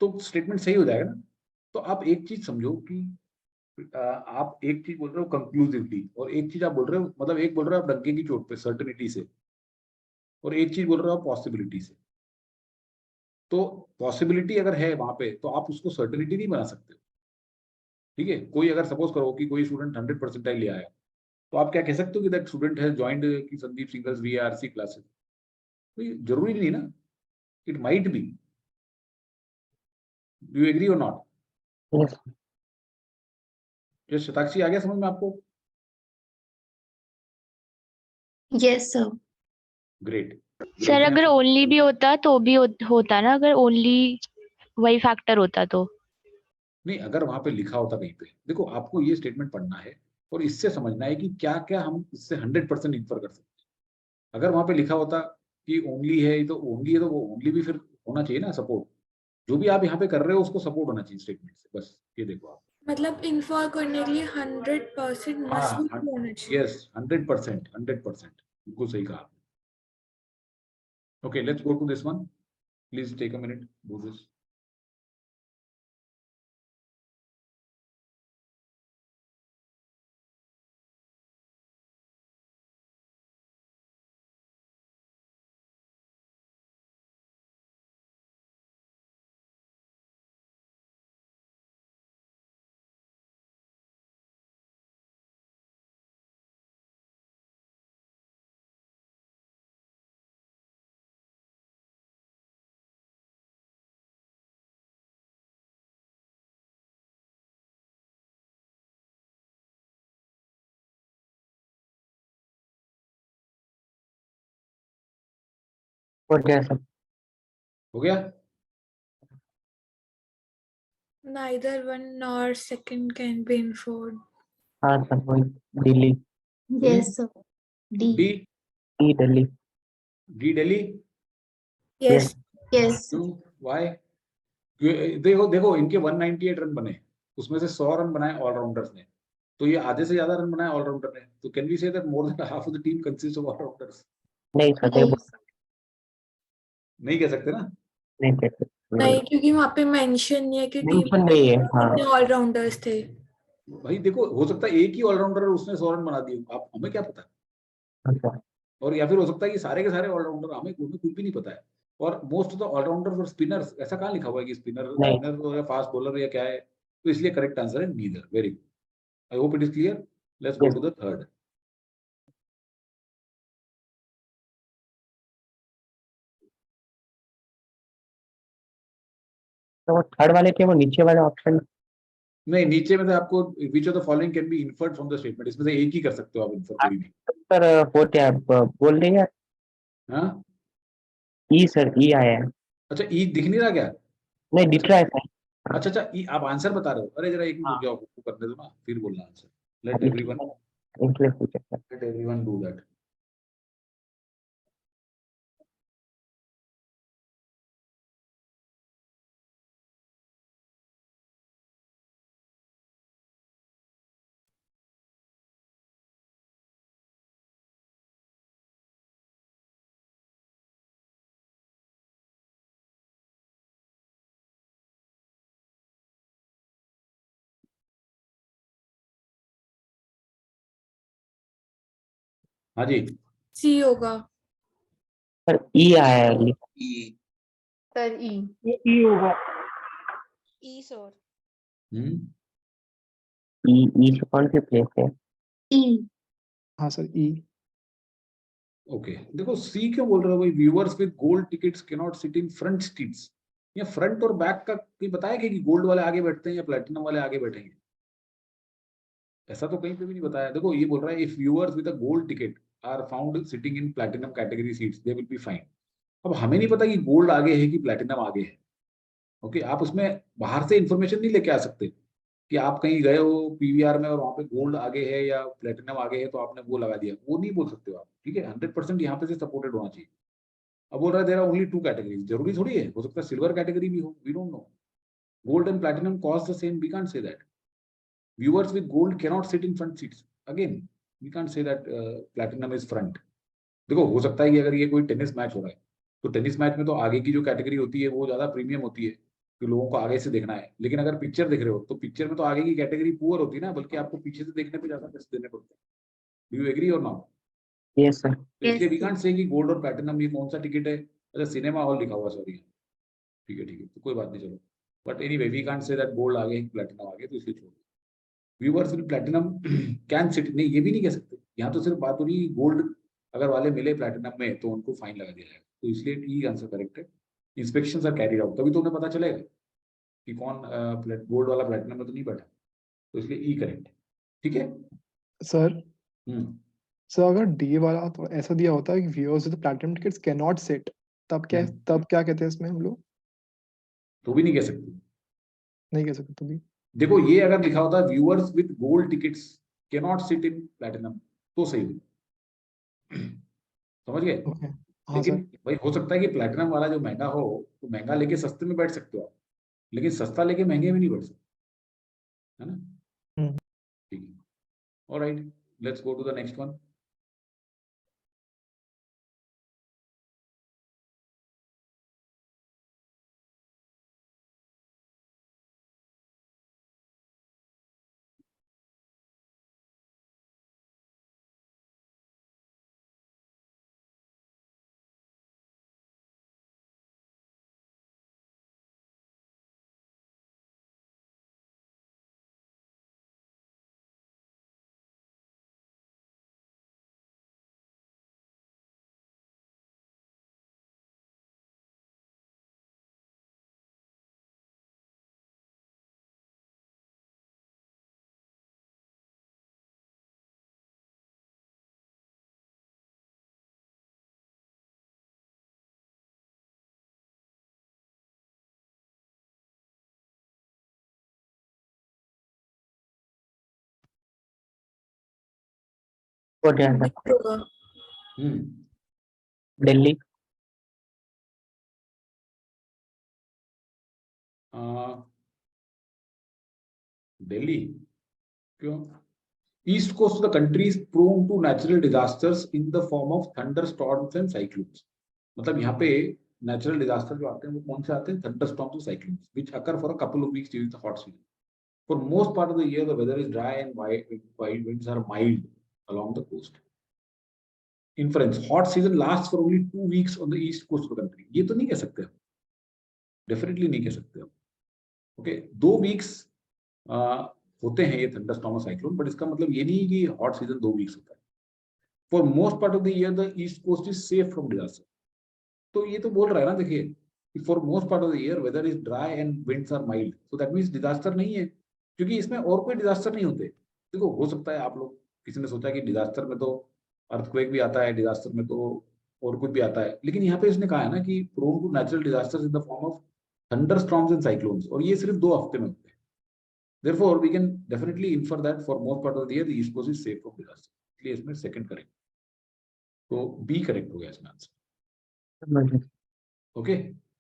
तो स्टेटमेंट सही हो जाएगा ना? तो आप एक चीज समझो कि आप एक चीज बोल रहे हो कंक्लूसिवली, और एक चीज आप बोल रहे हो, मतलब एक बोल रहे हो आप डंके की चोट पे सर्टेनिटी से, और एक चीज बोल रहे हो आप पॉसिबिलिटी से। तो पॉसिबिलिटी अगर है वहां पे तो आप उसको सर्टेनिटी नहीं बना सकते, ठीक है? कोई अगर सपोज करो कि कोई स्टूडेंट 100% ले आया, तो आप क्या कह सकते हो कि दैट स्टूडेंट हैज जॉइंड की संदीप सिंगल्स VRC क्लासेस? जरूरी नहीं ना, it might be. Do you agree और नॉट? Yes. ये शताक्षी आ गया समझ में आपको? Yes sir. ग्रेट। सर अगर ओनली भी होता तो भी होता ना, अगर ओनली वही फैक्टर होता तो? नहीं, अगर वहां पे लिखा होता कहीं पे, देखो आपको ये स्टेटमेंट पढ़ना है और इससे समझना है कि क्या क्या हम इससे 100% इन्फर कर सकते हैं। अगर वहां पे लिखा होता कि ओनली है तो ओनली है, तो वो ओनली भी फिर होना चाहिए ना सपोर्ट। जो भी आप यहाँ पे कर रहे हो उसको सपोर्ट होना चाहिए स्टेटमेंट से, बस ये देखो आप। मतलब इन्फॉर करने के लिए 100% मस्ट होना चाहिए। यस, 100%, 100%, बिल्कुल सही कहा आपने। Okay, let's go to this one. Please take a minute, do this. और क्या सर? हो गया? Neither one nor second can be inferred. हाँ सर, वही Delhi. Yes sir. D. D, Delhi. D Delhi. Yes. Yes. क्यों? व्हाई? देखो देखो, इनके 198 रन बने, उसमें से 100 रन बनाए ऑलराउंडर्स ने, तो ये आधे से ज्यादा रन बनाए ऑलराउंडर ने। तो can we say that more than half of the team consist of allrounders? नहीं सर, नहीं कह सकते ना? नहीं कहते। नहीं, क्योंकि वहाँ पे मेंशन नहीं है कि टीम मेंशन नहीं है। हाँ कितने ऑलराउंडर्स थे। भाई देखो, हो सकता है एक ही ऑलराउंडर उसने 100 रन बना दिए, आप हमें क्या पता? अच्छा। और या फिर हो सकता है कि सारे के सारे ऑलराउंडर, हमें कुछ भी नहीं पता है। और most of the allrounder for spinners, ऐसा कहाँ लिखा हुआ है कि स्पिनर नहीं। स्पिनर या फास्ट बॉलर या क्या है, तो इसलिए करेक्ट आंसर है neither. Very good, I hope it is clear. Let's go Yes. To the third. तो वो थर्ड वाले के वो नीचे वाले ऑप्शन नहीं, नीचे में से आपको which of the following can be inferred from the statement, इसमें से एक ही कर सकते हो आप इन्फर कोई भी। सर वो क्या बोल रही है? हाँ, ई सर, ई आया है। अच्छा ई दिख नहीं रहा क्या? नहीं दिख रहा है सर। अच्छा अच्छा, ई आप आंसर बता रहे हो? अरे जरा एक मिनट रुक हाँ। जाओ, आपको करने दो ना, फिर बोलना आंसर। लेट अभी एवरीवन इसलिए पूछा sir. Late everyone do that. हाँ जी, सी होगा। सर ई आया है। E. सर ई। ये ई होगा। ई सर। ई से कौन सी प्लेस है? ई। हाँ सर ई। ओके देखो सी क्यों बोल रहे हो भाई? Viewers with gold tickets can not sit in front seats. या फ्रंट और बैक का कोई बताया कि गोल्ड वाले आगे बैठते हैं या प्लेटिनम वाले आगे बैठेंगे? ऐसा तो कहीं पे भी नहीं बताया। देखो ये बोल रहा है if viewers with a gold ticket are found sitting in platinum category seats they will be fined. अब हमें नहीं पता कि गोल्ड आगे है कि प्लैटिनम आगे है। ओके, आप उसमें बाहर से इंफॉर्मेशन नहीं लेके आ सकते कि आप कहीं गए हो पीवीआर में और वहां पे गोल्ड आगे है या प्लेटिनम आगे है तो आपने वो लगा दिया, वो नहीं बोल सकते हो आप। ठीक है, 100% यहाँ पे से सपोर्टेड होना चाहिए। अब बोल रहा है देयर आर ओनली 2 कैटेगरीज, जरूरी थोड़ी है, हो सकता है सिल्वर कैटेगरी भी हो, we don't know. Gold and platinum cost the same, we can't say that. Viewers with gold can not sit in front seats, again we can't say that platinum is front. देखो हो सकता है कि अगर ये कोई टेनिस मैच हो रहा है तो टेनिस मैच में तो आगे की जो कैटेगरी होती है वो ज्यादा प्रीमियम होती है कि लोगों को आगे से देखना है। लेकिन अगर पिक्चर देख रहे हो तो पिक्चर में तो आगे की कैटेगरी पुअर होती है ना, बल्कि आपको पीछे से देखने पे ज्यादा पैसे देने पड़ते हैं। डू यू एग्री और नॉट? Yes sir. तो इसलिए वी कांट से कि गोल्ड और प्लैटिनम ये कौन सा टिकट है। अच्छा सिनेमा हॉल लिखा हुआ, सॉरी। ठीक है तो कोई बात नहीं, चलो। But anyway we can't say that gold आगे प्लैटिनम आगे, तो इसलिए छोड़। Viewers with platinum can sit, नहीं ये भी नहीं कह सकते। यहाँ तो सिर्फ बात हो रही है गोल्ड अगर वाले मिले प्लैटिनम में तो उनको फाइन लगा दिया जाएगा, तो इसलिए ई आंसर करेक्ट है। इंस्पेक्शन आर कैरिड आउट, तभी तो उन्हें पता चलेगा कि कौन गोल्ड वाला प्लैटिनम में तो नहीं बैठा, तो इसलिए ई करेक्ट है। ठीक है सर सर अगर डी वाला तो ऐसा दिया होता है कि viewers with platinum tickets can not seat, तब क्या कहते हैं इसमें हम लोग? तो भी नहीं कह सकते। नहीं कह सकते तो भी। देखो ये अगर लिखा होता है viewers with gold tickets can not sit in platinum तो सही हो, समझ गए? ओके हाँ लेकिन सर। भाई हो सकता है कि प्लैटिनम वाला जो महंगा हो तो महंगा लेके सस्ते में बैठ सकते हो आप, लेकिन सस्ता लेके महंगे में नहीं बैठ सकते, है ना? ठीक है, alright, let's go to the next one. वो क्या है? होगा। दिल्ली। दिल्ली क्यों? East coast of the country is prone to natural disasters in the form of thunderstorms and cyclones. मतलब यहाँ पे नेचुरल डिजास्टर जो आते हैं वो कौन से आते हैं? थंडरस्टॉर्म्स और cyclones which occur for a couple of weeks during the hot season. For most part of the year the weather is dry and winds are mild along the coast. inference, hot season lasts for only 2 weeks on the east coast of the country. ये तो नहीं कह सकते हम, डेफिनेटली नहीं कह सकते हम. ओके, 2 वीक्स होते हैं ये थंडरस्टॉर्म और साइक्लोन, बट इसका मतलब ये नहीं कि हॉट सीजन 2 वीक्स होता है. For most part of the year the east coast is safe from disaster. तो ये तो बोल रहा है ना, देखिए, for most part of the year weather is dry and winds are mild, so that means disaster नहीं है, क्योंकि इसमें और कोई डिजास्टर नहीं होते. देखो, हो सकता है आप लोग किसी ने सोचा कि डिजास्टर में तो अर्थक्वेक भी आता है, डिजास्टर में तो और कुछ भी आता है, लेकिन यहाँ पे इसने कहा है ना कि prone to natural disasters in the form of thunderstorms and cyclones, और ये सिर्फ 2 हफ्ते में होते हैं. Therefore, we can definitely infer that for most part of the year the East Coast is safe from disaster. इसलिए इसमें सेकंड करेक्ट, तो बी करेक्ट हो गया इसमें answer. Okay,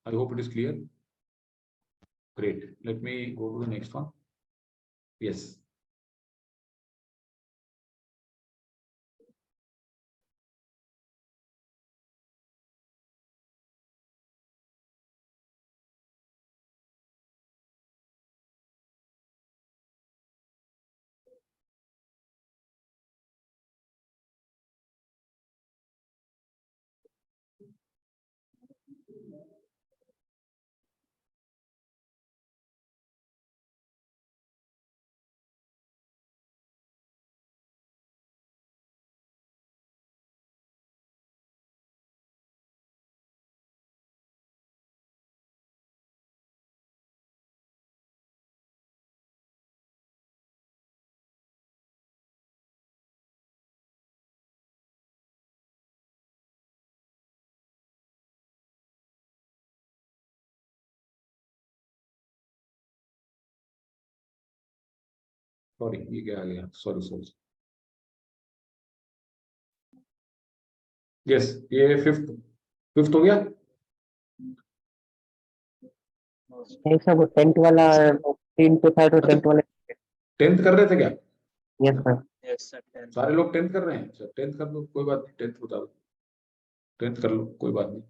I hope it is clear. Great, let me go to the next one. Yes, sorry, ये क्या आ गया, सॉरी. यस, ये फिफ्थ हो गया. सब 10th वाला 3 पे था, तो 10th वाला 10th कर रहे थे क्या? Yes sir. Yes, sir. 10th. सारे लोग 10th कर रहे हैं. सर 10th कर लो, कोई बात नहीं. 10th बता दो, 10th कर लो, कोई बात नहीं.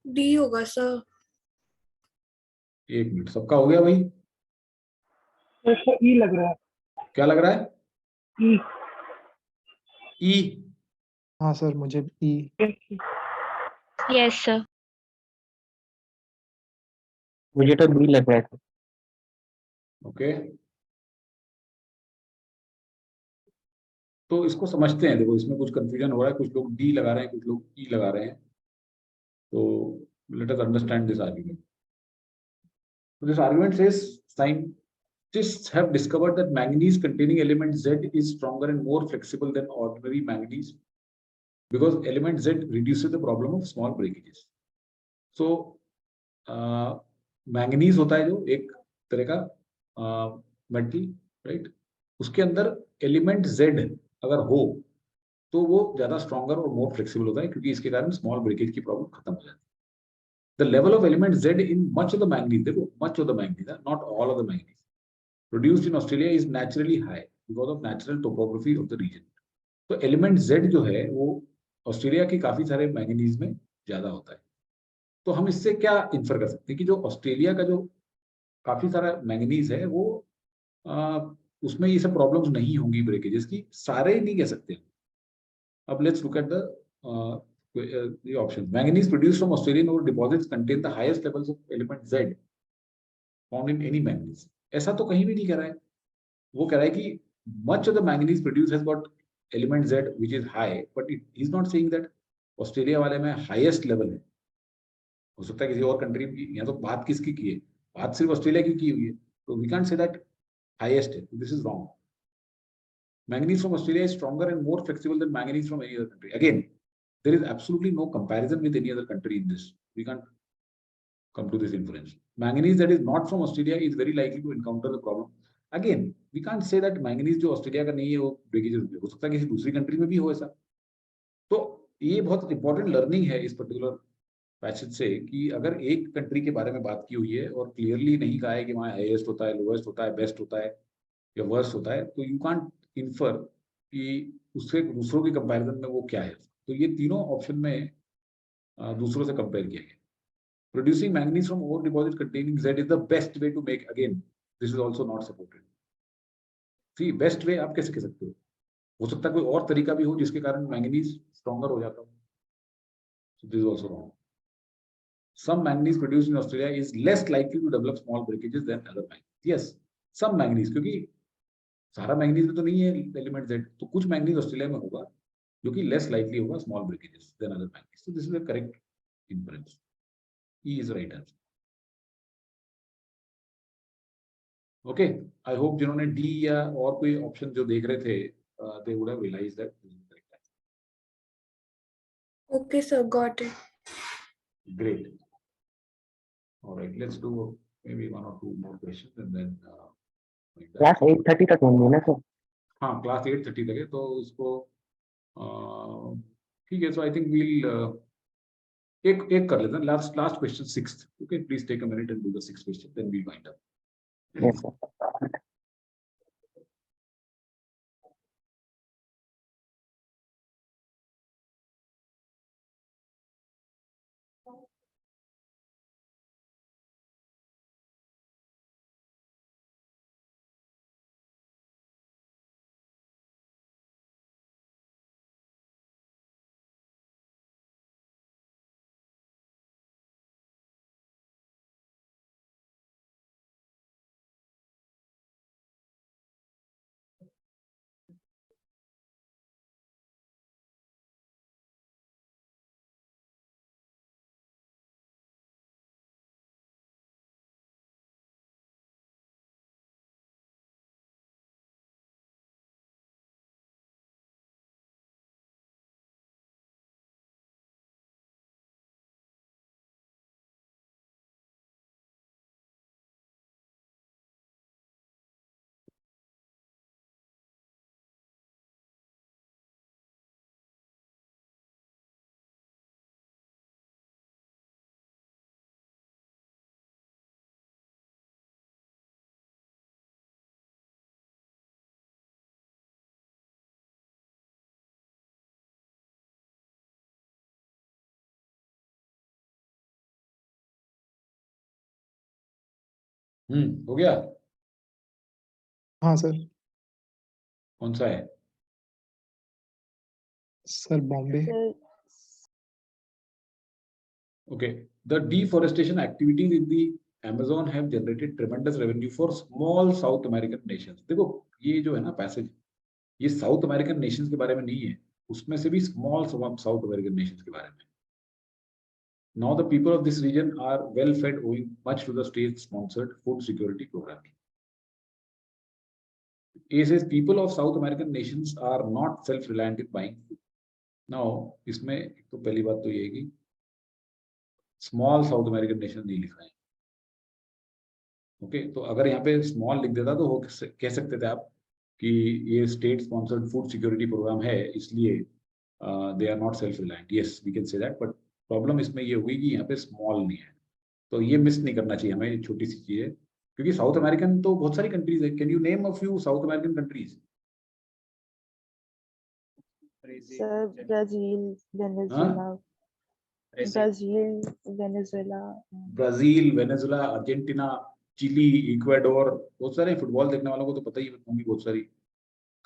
डी होगा सर. 1 मिनट, सबका हो गया भाई? सर ई लग रहा है. क्या लग रहा है? ई. ई. हाँ सर, मुझे ई. Yes sir. मुझे तो बी लग रहा है. ओके, तो इसको समझते हैं. देखो, इसमें कुछ कंफ्यूजन हो रहा है, कुछ लोग डी लगा रहे हैं, कुछ लोग ई लगा रहे हैं. तो let us understand this argument. So this argument says scientists have discovered that manganese containing element Z is stronger and more flexible than ordinary manganese because element Z reduces the problem of small breakages. So manganese होता है जो एक तरह का मेटल, राइट? उसके अंदर एलिमेंट Z अगर हो तो वो ज्यादा स्ट्रॉन्गर और मोर फ्लेक्सिबल होता है, क्योंकि इसके कारण स्मॉल ब्रेकेज की प्रॉब्लम खत्म हो जाती है. The level of element Z in much of the manganese, देखो, much of the manganese, not all of the manganese, produced in Australia is naturally high because of natural topography of the region. तो element Z जो है वो ऑस्ट्रेलिया के काफी सारे मैंगनीज में ज्यादा होता है. तो हम इससे क्या इन्फर कर सकते हैं कि जो ऑस्ट्रेलिया का जो काफी सारा मैंगनीज है वो उसमें ये सब प्रॉब्लम्स नहीं होंगी ब्रेकेजेस की. सारे नहीं कह सकते. अब let's look eight the options. Manganese produced from Australian ore deposits contain the highest levels of element Z found in any manganese. ऐसा तो कहीं भी नहीं कह रहा है. वो कह रहा है कि much of the manganese produced has got element Z which is high, but it is not saying that Australia वाले में highest level है. हो सकता है किसी और कंट्री की. यहाँ तो बात किसकी की है? बात सिर्फ ऑस्ट्रेलिया की हुई है. तो we can't say that highest है. This is wrong. Manganese from Australia is stronger and more flexible than manganese from any other country. Again, there is absolutely no comparison with any other country in this. We can't come to this inference. Manganese that is not from Australia is very likely to encounter the problem. Again, we can't say that manganese जो ऑस्ट्रेलिया का नहीं है वो ब्रेकेजेस हो सकता है किसी दूसरी कंट्री में भी हो ऐसा। तो ये बहुत इंपॉर्टेंट लर्निंग है इस पर्टिकुलर पैसेज से कि अगर एक कंट्री के बारे में बात की हुई है और क्लियरली नहीं कहा है कि वहाँ हाईएस्ट होता है, लोएस्ट होता है, बेस्ट होता है या वर्स्ट होता है, तो यू कांट इन्फर कि उससे दूसरों के कंपैरिजन में वो क्या है। तो ये तीनों ऑप्शन में दूसरों से कंपेयर किया गया। Producing manganese from ore deposit containing Z is the best way to make, again this is also not supported. See, best way आप कैसे कह सकते हो सकता है कोई और तरीका भी हो जिसके कारण मैंगनीज स्ट्रॉन्गर हो जाता हो। So this is also wrong. Some manganese produced in Australia is less likely to develop small breakages than other manganese. Yes, some manganese, क्योंकि सारा मैंगनीज में तो नहीं है एलिमेंट Z, तो कुछ मैंगनीज ऑस्ट्रेलिया में होगा जो कि लेस लाइकली होगा small breakages then other manganese. So this is a correct inference. E is right answer. Okay, I hope जिन्होंने D या और कोई ऑप्शन जो देख रहे थे, they would have realized that this is the correct answer. Okay, sir, got it. Great. All right, let's do maybe one or two more questions and then. Class 8:30 तक होंगे ना सर? हाँ, क्लास 8:30 तक है, तो इसको ठीक है। So I think we'll एक कर लेते हैं। Last question, 6th. Okay, please take a minute and do the 6th question, then we'll wind up. Yes, sir. हो गया? हाँ सर। कौन सा है? Sir Bombay. Okay, the deforestation activities in the Amazon have generated tremendous revenue for small South American nations. देखो ये जो है ना पैसेज, ये साउथ अमेरिकन नेशंस के बारे में नहीं है, उसमें से भी स्मॉल साउथ अमेरिकन नेशंस के बारे में। Now the people of this region are well fed owing much to the state sponsored food security programming. It says people of South American nations are not self reliant in buying food. Now इसमें तो पहली बात तो ये है कि स्मॉल साउथ अमेरिकन नेशन नहीं लिखा है। ओके, तो अगर यहाँ पे स्मॉल लिख देता तो कह सकते थे आप कि ये state sponsored food security program है, इसलिए they are not self reliant. Yes, we can say that, but problem इसमें ये हुई कि यहाँ पे स्मॉल नहीं है, तो ये मिस नहीं करना चाहिए हमें, छोटी सी चीज है, क्योंकि साउथ अमेरिकन तो बहुत सारी कंट्रीज है। Can you name a few South American countries? Sir Brazil, Venezuela, Brazil, Venezuela, Argentina, Chile, Ecuador, बहुत सारे। फुटबॉल देखने वालों को तो पता ही होंगी बहुत सारी।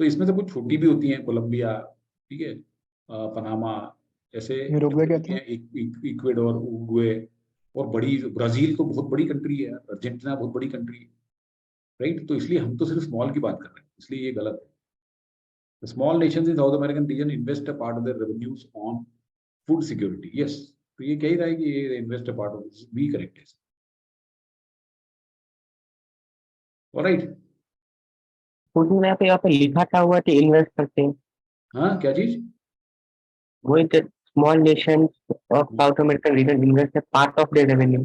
तो इसमें से कुछ छोटी भी होती हैं, कोलंबिया, ठीक है, पनामा, ऐसे इक्वाडोर, उरुग्वे, और बड़ी ब्राजील तो बहुत बड़ी कंट्री है, अर्जेंटीना बहुत बड़ी कंट्री है, राइट? तो इसलिए हम तो सिर्फ स्मॉल की बात कर रहे हैं, इसलिए ये गलत है। The small nations in South American region invest a part of their revenues on food security. Yes, तो ये कह रहा है कि ये invest a part of this. Be correct है। All right. खुद में यहाँ पे लिखा था हुआ कि इन्वेस्ट करते हैं। हाँ, क्या चीज? वही तो small nations of South American region invest a part of their revenue.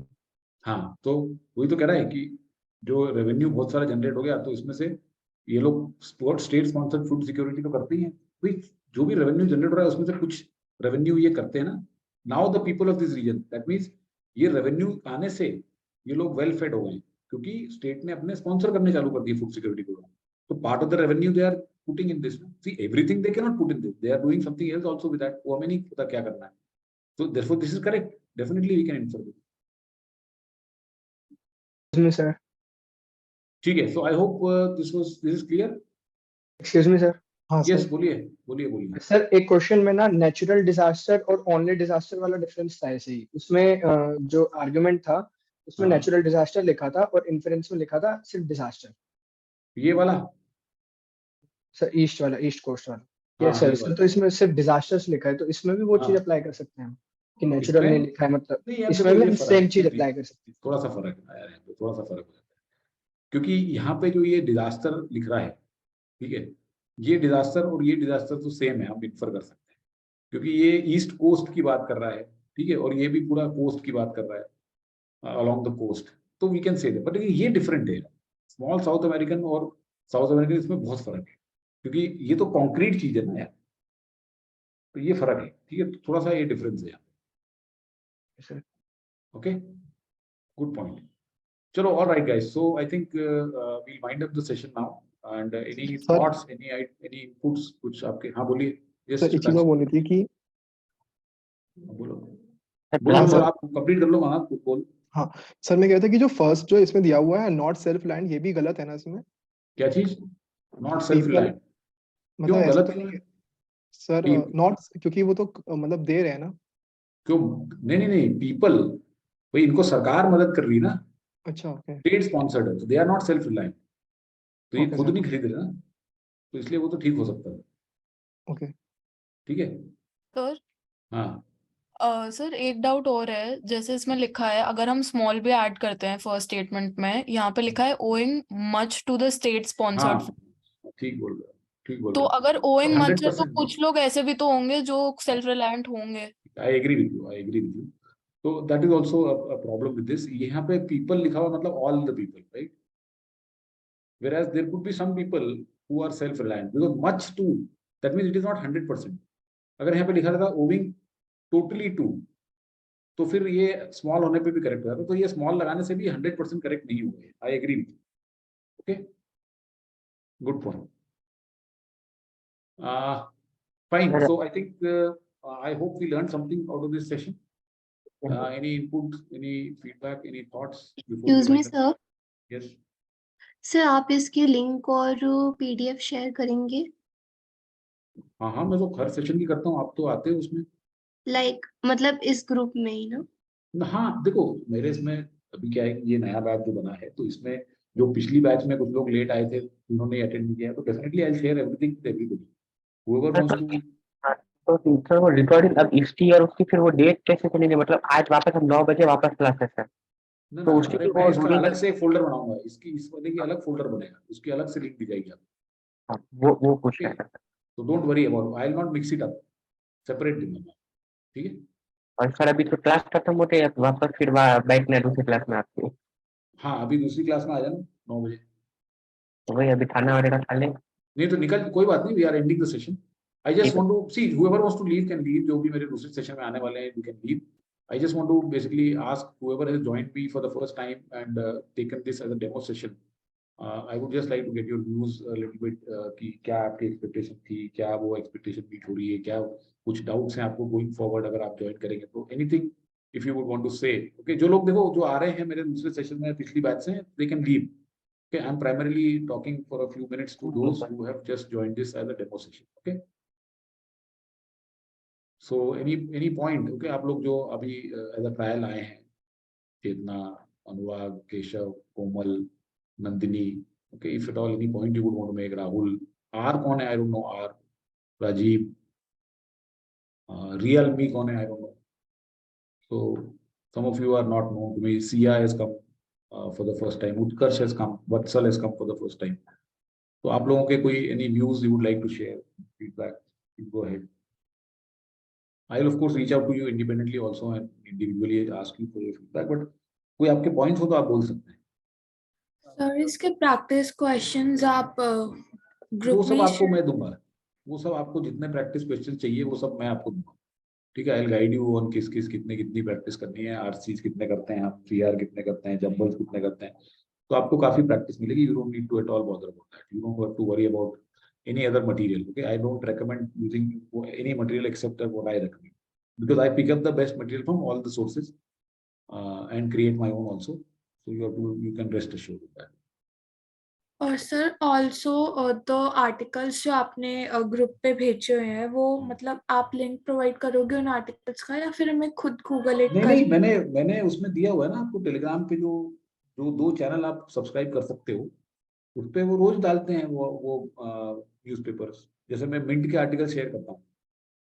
हाँ, तो वही तो कह रहा है कि जो रेवेन्यू बहुत सारा जनरेट हो गया, तो इसमें से ये लोग स्टेट स्पॉन्सर्ड फूड सिक्योरिटी तो करते ही हैं भाई, जो भी रेवेन्यू जनरेट हो रहा है उसमें से कुछ रेवेन्यू ये करते हैं ना। Now the people of this region, that means ये रेवेन्यू आने से ये लोग वेल फेड हो गए क्योंकि स्टेट ने अपने स्पॉन्सर करने चालू कर दिए फूड सिक्योरिटी प्रोग्राम। तो part of the revenue they are putting in this. See everything they can not put in this, they are doing something else also with that. वो हमें नहीं पता क्या करना है। So therefore this is correct, definitely we can infer this. Sir. ठीक है, so I hope this is clear. Excuse me, sir. हाँ Yes, सर। बोलिए। सर एक क्वेश्चन में ना नेचुरल डिजास्टर और ऑनली डिजास्टर वाला डिफरेंस था ऐसे ही। उसमें जो आर्गुमेंट था उसमें नेचुरल डिजास्टर लिखा था और इन्फ्रेंस में लिखा था सिर्फ डिजास्टर। ये वाला सर ईस्ट वाला, ईस्ट कोस्ट वाला। यस सर, तो इसमें सिर्फ डिजास्टर्स लिखा है, तो इसमें भी वो चीज अप्लाई कर सकते हैं हम कि नेचुरल नहीं लिखा है, मतलब इसमें भी सेम चीज अप्लाई कर सकते हैं। थोड़ा सा फर्क है यार, थोड़ा सा फर्क हो जाता है क्योंकि यहाँ पे जो ये डिजास्टर लिख रहा है, ठीक है, ये डिजास्टर और ये डिजास्टर तो सेम है, हम इन्फर कर सकते हैं क्योंकि ये ईस्ट कोस्ट की बात कर रहा है, ठीक है, और ये भी पूरा कोस्ट की बात कर रहा है, अलोंग द कोस्ट। तो we can say that, but ये डिफरेंट है। स्मॉल साउथ अमेरिकन और साउथ अमेरिकन, इसमें बहुत फर्क है क्योंकि ये तो कॉन्क्रीट चीज है ना यार, तो ये फर्क है, ठीक है, थोड़ा सा ये डिफरेंस है यहाँ। Okay, good point. चलो, all right guys, so I think we'll wind up the session now and any thoughts, any inputs कुछ आपके? हाँ बोलिए। यस सर एक चीज मैं बोलनी थी कि बोलो सर, आप कंप्लीट कर लो महाराज, बोल। हाँ सर, मैं कह रहा था कि जो फर्स्ट जो इसमें दिया हुआ है नॉट सेल्फ रिलायंट, ये भी गलत है ना इसमें? क्या चीज? नॉट सेल्फ रिलायंट मतलब क्यों ऐसा गलत तो है नहीं है सर? नॉट, क्योंकि वो तो मतलब दे रहे हैं ना। क्यों? नहीं, पीपल, भाई इनको सरकार मदद कर रही है ना। अच्छा, ओके। स्टेट स्पॉन्सर्ड है तो they are not self reliant, तो ये Okay, खुद sir. नहीं खरीद रहे ना, तो इसलिए वो तो ठीक हो सकता है। ओके, ठीक है सर। हाँ सर एक डाउट और है, जैसे इसमें लिखा है अगर हम स्मॉल भी ऐड करते हैं फर्स्ट स्टेटमेंट में, यहाँ पे लिखा है owing much to the state sponsored. हाँ ठीक बोल रहे हो, ठीक बोल तो रहे हो। अगर ओइंग मच है तो 100% कुछ लोग ऐसे भी तो होंगे जो सेल्फ रिलायंट होंगे। I agree with you. तो that is also a problem with this. यहाँ पे पीपल लिखा हुआ मतलब all the people, right? whereas there could be some people who are self reliant, because much to, that means it is not 100%. अगर यहाँ पे लिखा रहता owing totally to, तो फिर ये स्मॉल होने पे भी करेक्ट हो जाता, तो ये स्मॉल लगाने से भी 100% करेक्ट नहीं हुए। I agree with, okay, good point, fine. So I think I hope we learned something out of this session. Any input, any feedback, any thoughts before we Excuse me, wind up? sir. Yes. Sir आप इसकी लिंक और पीडीएफ शेयर करेंगे? हाँ, मैं तो हर सेशन की करता हूँ, आप तो आते हो उसमें। लाइक मतलब इस ग्रुप में ही ना? हाँ देखो, मेरे इसमें अभी क्या है कि ये नया बैच जो बना है, तो इसमें जो पिछली बैच में कुछ लोग लेट आए थे, उन्होंने अटेंड नहीं किया, तो definitely I share everything with everybody whoever wants to. तो सर वो रिकॉर्डिंग अब इसकी और उसकी फिर वो डेट कैसे चलेंगे? मतलब आज वापस हम 9 बजे वापस क्लास है सर, तो उसकी अरे मैं इसका अलग से एक फोल्डर बनाऊंगा, इस वाले की अलग फोल्डर बनेगा, उसकी अलग से लिंक दी जाएगी आपको। वो पूछ रहा है। तो don't worry about, I will not mix it up, separate दूंगा, ठीक है? और सर अभी तो क्लास खत्म होते हैं, वापस फिर बैठना है दूसरी क्लास में आपकी? हाँ, अभी दूसरी क्लास में आ जाना 9 बजे। तो वही अभी खाना वगैरह खा लें, नहीं तो निकल, कोई बात नहीं, we are ending the session. I just want to see whoever wants to leave can leave, जो भी मेरे दूसरे सेशन में आने वाले हैं, you can leave. I just want to basically ask whoever has joined me for the first time and taken this as a demo session, I would just like to get your views a little bit, कि क्या आपकी एक्सपेक्टेशन थी, क्या वो एक्सपेक्टेशन मीट हो रही है, क्या कुछ डाउट्स हैं आपको गोइंग फॉरवर्ड अगर आप ज्वाइन करेंगे तो, anything if you would want to say. Okay, जो लोग देखो जो आ रहे हैं मेरे दूसरे सेशन में पिछली बैच से, they can leave. Okay, I'm primarily talking for a few minutes to those who have just joined this as a demo session. Okay. So any point? Okay, आप लोग जो अभी as a trial आए हैं, चेतना, अनुराग, केशव, कोमल, Nandini. Okay, if at all any point you would want to make, Rahul, R कौन है? I don't know R. Rajiv, Real Me कौन है? I don't know. So some of you are not known to me. Sia has come for the first time. Utkarsh has come. Vatsal has come for the first time. तो आप लोगों के कोई any views you would like to share, feedback, you go ahead. I will of course reach out to you independently also and individually ask you for your feedback. But कोई आपके points हो तो आप बोल सकते हैं. सर इसके प्रैक्टिस क्वेश्चंस आप वो ग्रुप सब में आपको मैं दूंगा, वो सब आपको जितने प्रैक्टिस क्वेश्चन चाहिए वो सब मैं आपको दूंगा। ठीक है, I will guide you on किस किस कितने कितनी प्रैक्टिस करनी है, आरसीज कितने करते हैं आप, सीआर कितने करते हैं, जंबल्स कितने करते हैं। तो आपको काफी प्रैक्टिस मिलेगी। You don't need to at all bother about that, you don't have to worry about any other material. Okay, I don't recommend using any material except what I recommend, because I pick up the best material from all the sources and create my own also. So you can rest assured of that. और सर ऑल्सो तो आर्टिकल्स जो आपने ग्रुप पे भेजे हुए हैं वो मतलब आप लिंक प्रोवाइड करोगे उन आर्टिकल्स का या फिर हमें खुद गूगल इट नहीं नहीं, मैंने उसमें दिया हुआ है ना आपको, टेलीग्राम पे जो जो 2 चैनल आप सब्सक्राइब कर सकते हो, उस पे वो रोज डालते हैं वो न्यूज़पेपर्स। जैसे मैं मिंट के आर्टिकल शेयर करता हूँ,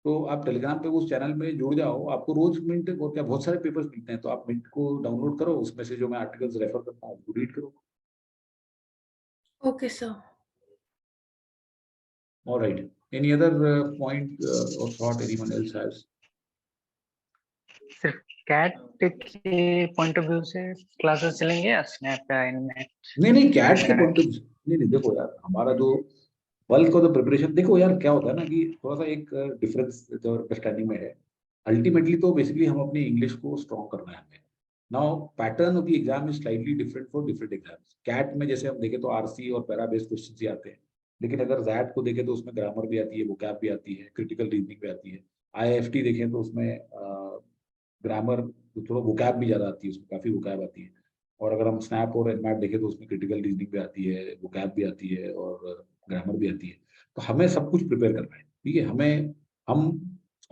तो आप टेलीग्राम पे उस चैनल में जुड़ जाओ, आपको रोज मिंट और क्या बहुत सारे पेपर्स मिलते हैं। तो आप मिंट को डाउनलोड करो, उसमें से जो मैं आर्टिकल्स रेफर करता हूँ उसको रीड करो। Okay sir. All right. Any other point or thought anyone else has? सिर्फ कैट के पॉइंट ऑफ व्यू से क्लासेस चलेंगे या स्नैप या इनमें? नहीं कैट के पॉइंट ऑफ व्यू नहीं, देखो यार, हमारा जो बल्क ऑफ द प्रिपरेशन, देखो यार क्या होता है ना कि थोड़ा सा एक डिफरेंस जो अंडरस्टैंडिंग में है। अल्टीमेटली तो बेसिकली हम अपनी इंग्लिश को स्ट्रॉन्ग करना है हमें। Now pattern of the exam is slightly different for different exams. CAT में जैसे हम देखें तो आरसी और पैरा बेस्ड क्वेश्चन ही आते हैं, लेकिन अगर जैट को देखें तो उसमें ग्रामर भी आती है, वोकैब भी आती है, क्रिटिकल रीजनिंग भी आती है। आईएफटी देखें तो उसमें ग्रामर थोड़ा वोकैब भी ज्यादा आती है, उसमें काफी वोकैब आती है। और अगर हम स्नैप और एनमैट देखें तो उसमें क्रिटिकल रीजनिंग भी आती है, वोकैब भी आती है और ग्रामर भी आती है। तो हमें सब कुछ प्रिपेयर करना है, ठीक है। हम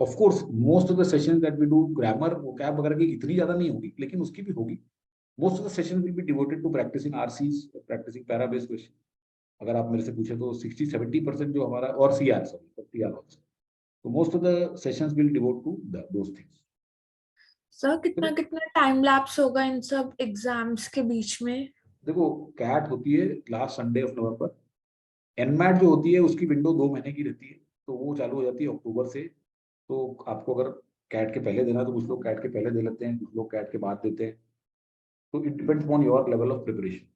of course most of the session that we do, grammar vocab वगैरह की इतनी ज्यादा नहीं होगी, लेकिन उसकी भी होगी। Most of the session will be devoted to practicing RCs, practicing para based question. अगर आप मेरे से पूछे तो 60-70% जो हमारा, और सीआर ऑल्सो। तो most of the sessions will devote to those things. Sir कितना टाइम लैप्स होगा इन सब एग्जाम्स के बीच में? देखो, कैट होती है last Sunday of November. NMAT जो होती है उसकी विंडो 2 महीने की रहती है, तो वो चालू हो जाती है अक्टूबर से। तो आपको अगर कैट के पहले देना तो कुछ लोग कैट के पहले दे लेते हैं, कुछ लोग कैट के बाद देते हैं। तो it depends on your level of preparation.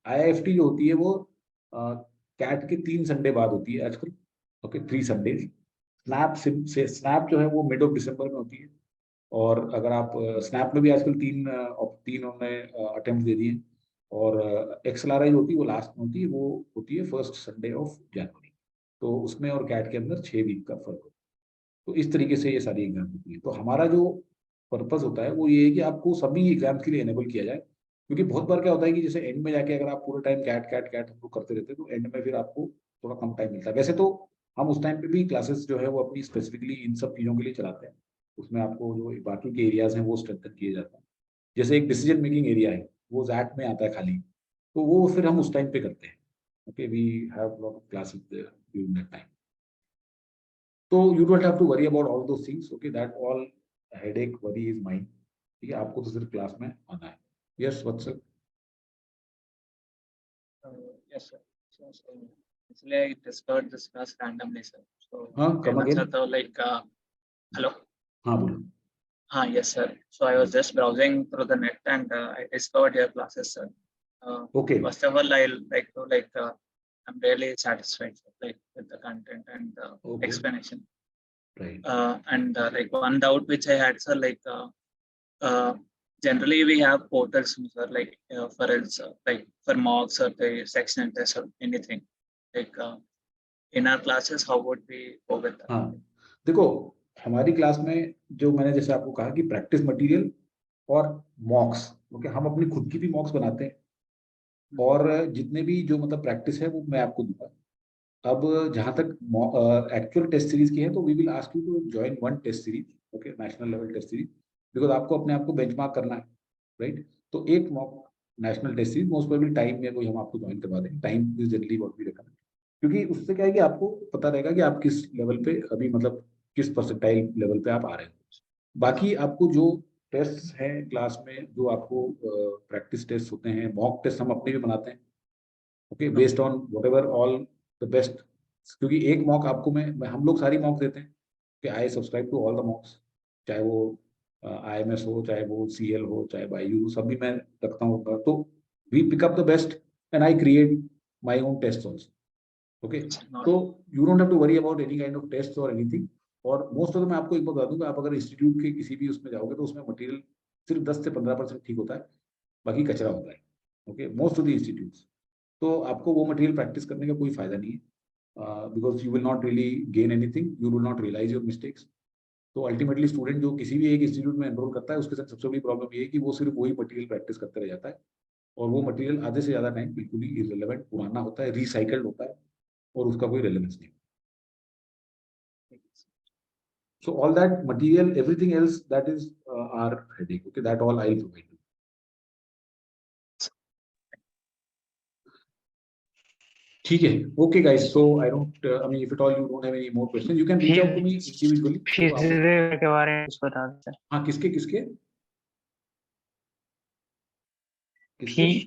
IIFT जो होती है वो कैट के 3 संडे बाद होती है आजकल। Okay, 3 Sundays. स्नैप जो है वो मिड ऑफ दिसंबर में होती है। और अगर आप स्नैप में भी आजकल 3 उन्होंने अटेम्प्ट दे दिए। और एक्सएलआरआई होती है वो लास्ट में होती है, वो होती है फर्स्ट संडे ऑफ जनवरी। तो उसमें और कैट के अंदर 6 वीक का फर्क होता है। तो इस तरीके से ये सारी एग्जाम होती है। तो हमारा जो पर्पस होता है वो ये है कि आपको सभी एग्जाम्स के लिए एनेबल किया जाए। क्योंकि बहुत बार क्या होता है कि जैसे एंड में जाके अगर आप पूरे टाइम कैट हम लोग करते रहते हैं, तो एंड में फिर आपको थोड़ा कम टाइम मिलता है। वैसे तो हम उस टाइम पे भी क्लासेस जो है वो अपनी स्पेसिफिकली इन सब चीज़ों के लिए चलाते हैं। उसमें आपको जो बाकी के एरियाज हैं वो स्ट्रेंथन किए जाते हैं। जैसे एक डिसीजन मेकिंग एरिया है, वो जैट में आता है खाली, तो वो फिर हम उस टाइम पे करते हैं। Okay, we have lot of classes there during that time. तो you don't have to worry about all those things. Okay, that all headache worry is mine. ठीक है, आपको तो सिर्फ क्लास में आना है। Yes Vatsal. Yes, sir. So actually, I discovered this class randomly, sir. So come again. Hello. बोलो। Yes, sir. So I was just browsing through the net and I discovered your classes, sir. Okay. First of all, I'll like to I'm really satisfied, sir, with the content and the explanation. Right. And one doubt which I had, sir, generally we have portals, sir, for else, for mocks or the sectional test or anything. In our classes, how would we go with that? हाँ, देखो हमारी क्लास में जो मैंने जैसे आपको कहा कि प्रैक्टिस मटेरियल और मॉक्स, ओके, हम अपनी खुद की भी मॉक्स बनाते हैं और जितने भी जो मतलब प्रैक्टिस है वो मैं आपको दूंगा। अब जहां तक एक्चुअल टेस्ट सीरीज की है तो we will ask you to join 1 test series, okay, national level test series, because आपको अपने आप को बेंचमार्क करना है, राइट। तो एक mock national test series most probably time में कोई हम आपको ज्वाइन करवा देंगे। Time is generally what we recommend, क्योंकि उससे क्या है कि आपको पता रहेगा कि आप किस लेवल पे अभी मतलब किस परसेंटाइल लेवल पे आप आ रहे हैं। बाकी आपको जो टेस्ट हैं क्लास में, जो आपको प्रैक्टिस टेस्ट होते हैं, मॉक टेस्ट हम अपने भी बनाते हैं, okay, based on whatever all the best. क्योंकि एक मॉक आपको मैं हम लोग सारी मॉक देते हैं कि I subscribe to all the mocks, चाहे वो IMS हो, चाहे वो CL हो, चाहे बायू, सब भी मैं रखता हूँ। तो We pick up the best and I create my own tests also. Okay, so you don't have to worry about any kind of tests or anything. और most of them मैं आपको एक बात बता दूंगा, आप अगर इंस्टीट्यूट के किसी भी उसमें जाओगे तो उसमें मटेरियल सिर्फ 10 से 15% ठीक होता है, बाकी कचरा होता है. Okay, most of the institutes. तो आपको वो मटेरियल प्रैक्टिस करने का कोई फायदा नहीं है, because you will not really gain anything, you will not realize your mistakes. तो अल्टीमेटली स्टूडेंट जो किसी भी एक इंस्टीट्यूट में एनरोल करता है, उसके साथ सबसे बड़ी प्रॉब्लम ये है कि वो सिर्फ वही मटेरियल प्रैक्टिस करते रह जाता है, और वो मटेरियल आधे से ज्यादा टाइम बिल्कुल ही इररिलेवेंट, पुराना होता है, रिसाइकल्ड होता है, और उसका कोई रेलेवेंस नहीं. So all that material, everything else, that is our headache. Okay, that all I'll provide you. ठीक है. Okay guys, so I don't, I mean, if at all you don't have any more questions, you can reach out to me individually. Fees के बारे में कुछ बता दें. हाँ, किसके किसके?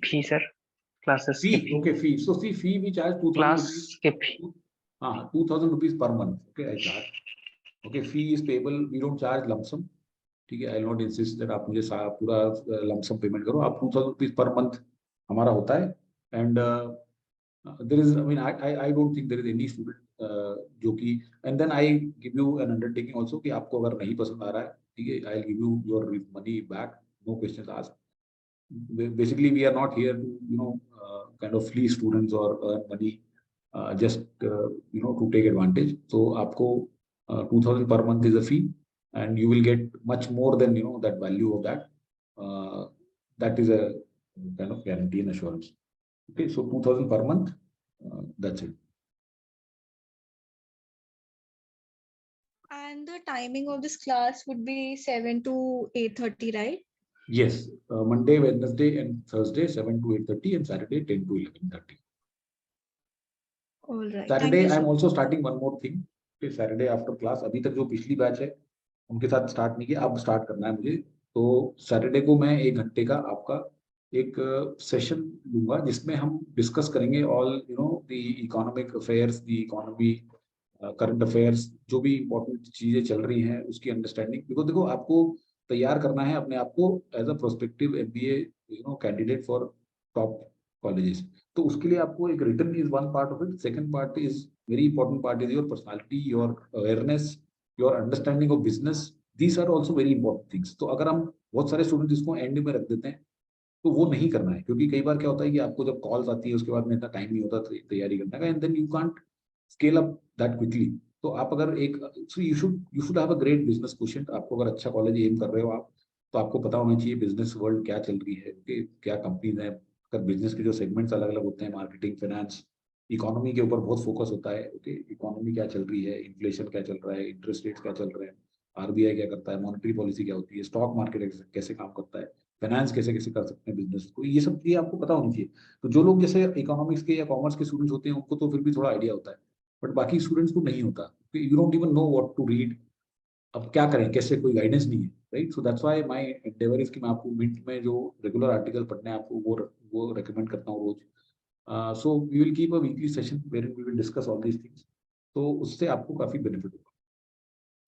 Fee sir, classes fee. Okay, fee. So see, fee we charge 2,000 class rupees. के फी. 2,000 rupees per month. Okay, I charge. Okay, fee is payable. We don't charge lump sum. ठीक है, I'll not insist that आप मुझे पूरा lump sum payment करो. आप 2,000 rupees per month हमारा होता है. And there is, I mean, I don't think there is any student जो कि, and then I give you an undertaking also कि आपको अगर नहीं पसंद आ रहा है, ठीक है, I'll give you your money back, no questions asked. Basically, we are not here to, you know, kind of fleece students or earn money just, you know, to take advantage. So आपको 2,000 per month is a fee, and you will get much more than, you know, that value of that. That is a kind of guarantee and assurance. Okay, so 2,000 per month, that's it. And the timing of this class would be 7 to 8:30, right? Yes, Monday, Wednesday, and Thursday 7 to 8:30, and Saturday 10 to 11:30. All right. Saturday, I'm also starting one more thing. Okay, Saturday after class, अभी तक जो पिछली बैच है उनके साथ स्टार्ट नहीं किया, अब स्टार्ट करना है मुझे. तो सैटरडे को मैं 1 घंटे का आपका एक सेशन लूंगा, जिसमें हम डिस्कस करेंगे all, you know, the economic affairs, the economy, current affairs, जो भी इंपॉर्टेंट चीजें चल रही हैं उसकी अंडरस्टैंडिंग. बिकॉज देखो, आपको तैयार करना है अपने आप को as a prospective MBA, you know, candidate for top colleges. तो उसके लिए आपको एक written is one part of it. Second part is very important part is your personality, your awareness, your understanding of business. These are also very important things. तो अगर हम बहुत सारे स्टूडेंट इसको एंड में रख देते हैं तो वो नहीं करना है, क्योंकि कई बार क्या होता है कि आपको जब कॉल्स आती है उसके बाद में इतना टाइम नहीं होता तैयारी करने का, and then you can't scale up that quickly. तो आप अगर एक, so you should have a great business quotient. आपको अगर अच्छा कॉलेज एम कर रहे हो आप, तो आपको पता होना चाहिए बिजनेस वर्ल्ड क्या चल रही है, क्या कंपनीज हैं. अगर बिजनेस के जो सेगमेंट्स अलग अलग होते हैं, मार्केटिंग, फाइनेंस, इकोनॉमी के ऊपर बहुत फोकस होता है. ओके, इकोनॉमी क्या चल रही है, इन्फ्लेशन क्या चल रहा है, इंटरेस्ट रेट्स क्या चल रहे हैं, RBI क्या करता है, मॉनेटरी पॉलिसी क्या होती है, स्टॉक मार्केट कैसे काम करता है, फाइनेंस कैसे कैसे कर सकते हैं बिजनेस को, ये सब चीजें आपको पता होनी चाहिए. तो जो लोग जैसे इकोनॉमिक्स के या कॉमर्स के स्टूडेंट्स होते हैं उनको तो फिर भी थोड़ा आइडिया होता है, बट बाकी स्टूडेंट्स को नहीं होता. You don't even know what to read. अब क्या करें, कैसे, कोई गाइडेंस नहीं है, right. So that's why my endeavour is कि मैं आपको मिनट में जो रेगुलर आर्टिकल पढ़ने हैं आपको वो रेकमेंड करता हूँ रोज. So we will keep a weekly session where we will discuss all these things. तो उससे आपको काफी बेनिफिट होगा.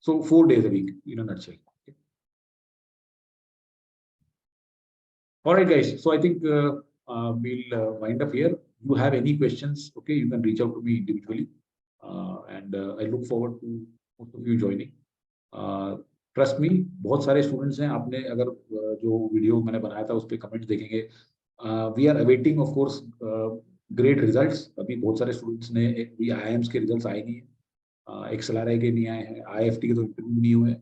So 4 days a week in a nutshell. Okay. All right, guys. So I think we'll wind up here. You have any questions? Okay, you can reach out to me individually, and I look forward to most of you joining. Trust me, बहुत सारे students हैं. आपने अगर जो वीडियो मैंने बनाया था उस पर कमेंट देखेंगे. We are awaiting, of course, great results. अभी बहुत सारे students ने IIMs के results आए नहीं हैं. XLRI के नहीं आए हैं, IFT के तो इंटरव्यू नहीं हुए.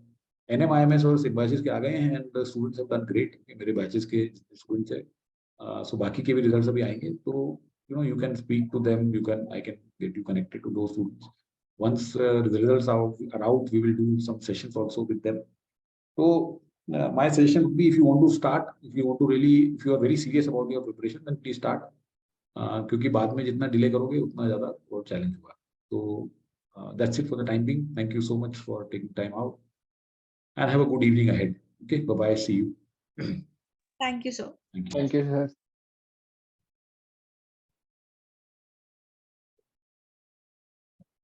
NMIMS और सिम्बायोसिस के आ गए हैं, and students have done great. मेरे बैचेस के स्टूडेंट्स हैं. सो बाकी के भी रिजल्ट्स अभी आएंगे, तो you know you can speak to them, I can get you connected to those students. Once the results are out, we will do some sessions also with them. तो my suggestion would be, if you want to start, if you are very serious about your preparation, then please start. क्योंकि बाद में जितना डिले करोगे उतना ज्यादा और चैलेंज होगा. तो that's it for the time being. Thank you so much for taking time out, and have a good evening ahead. Okay, bye bye. See you. Thank you, sir. Thank you. Thank you, sir.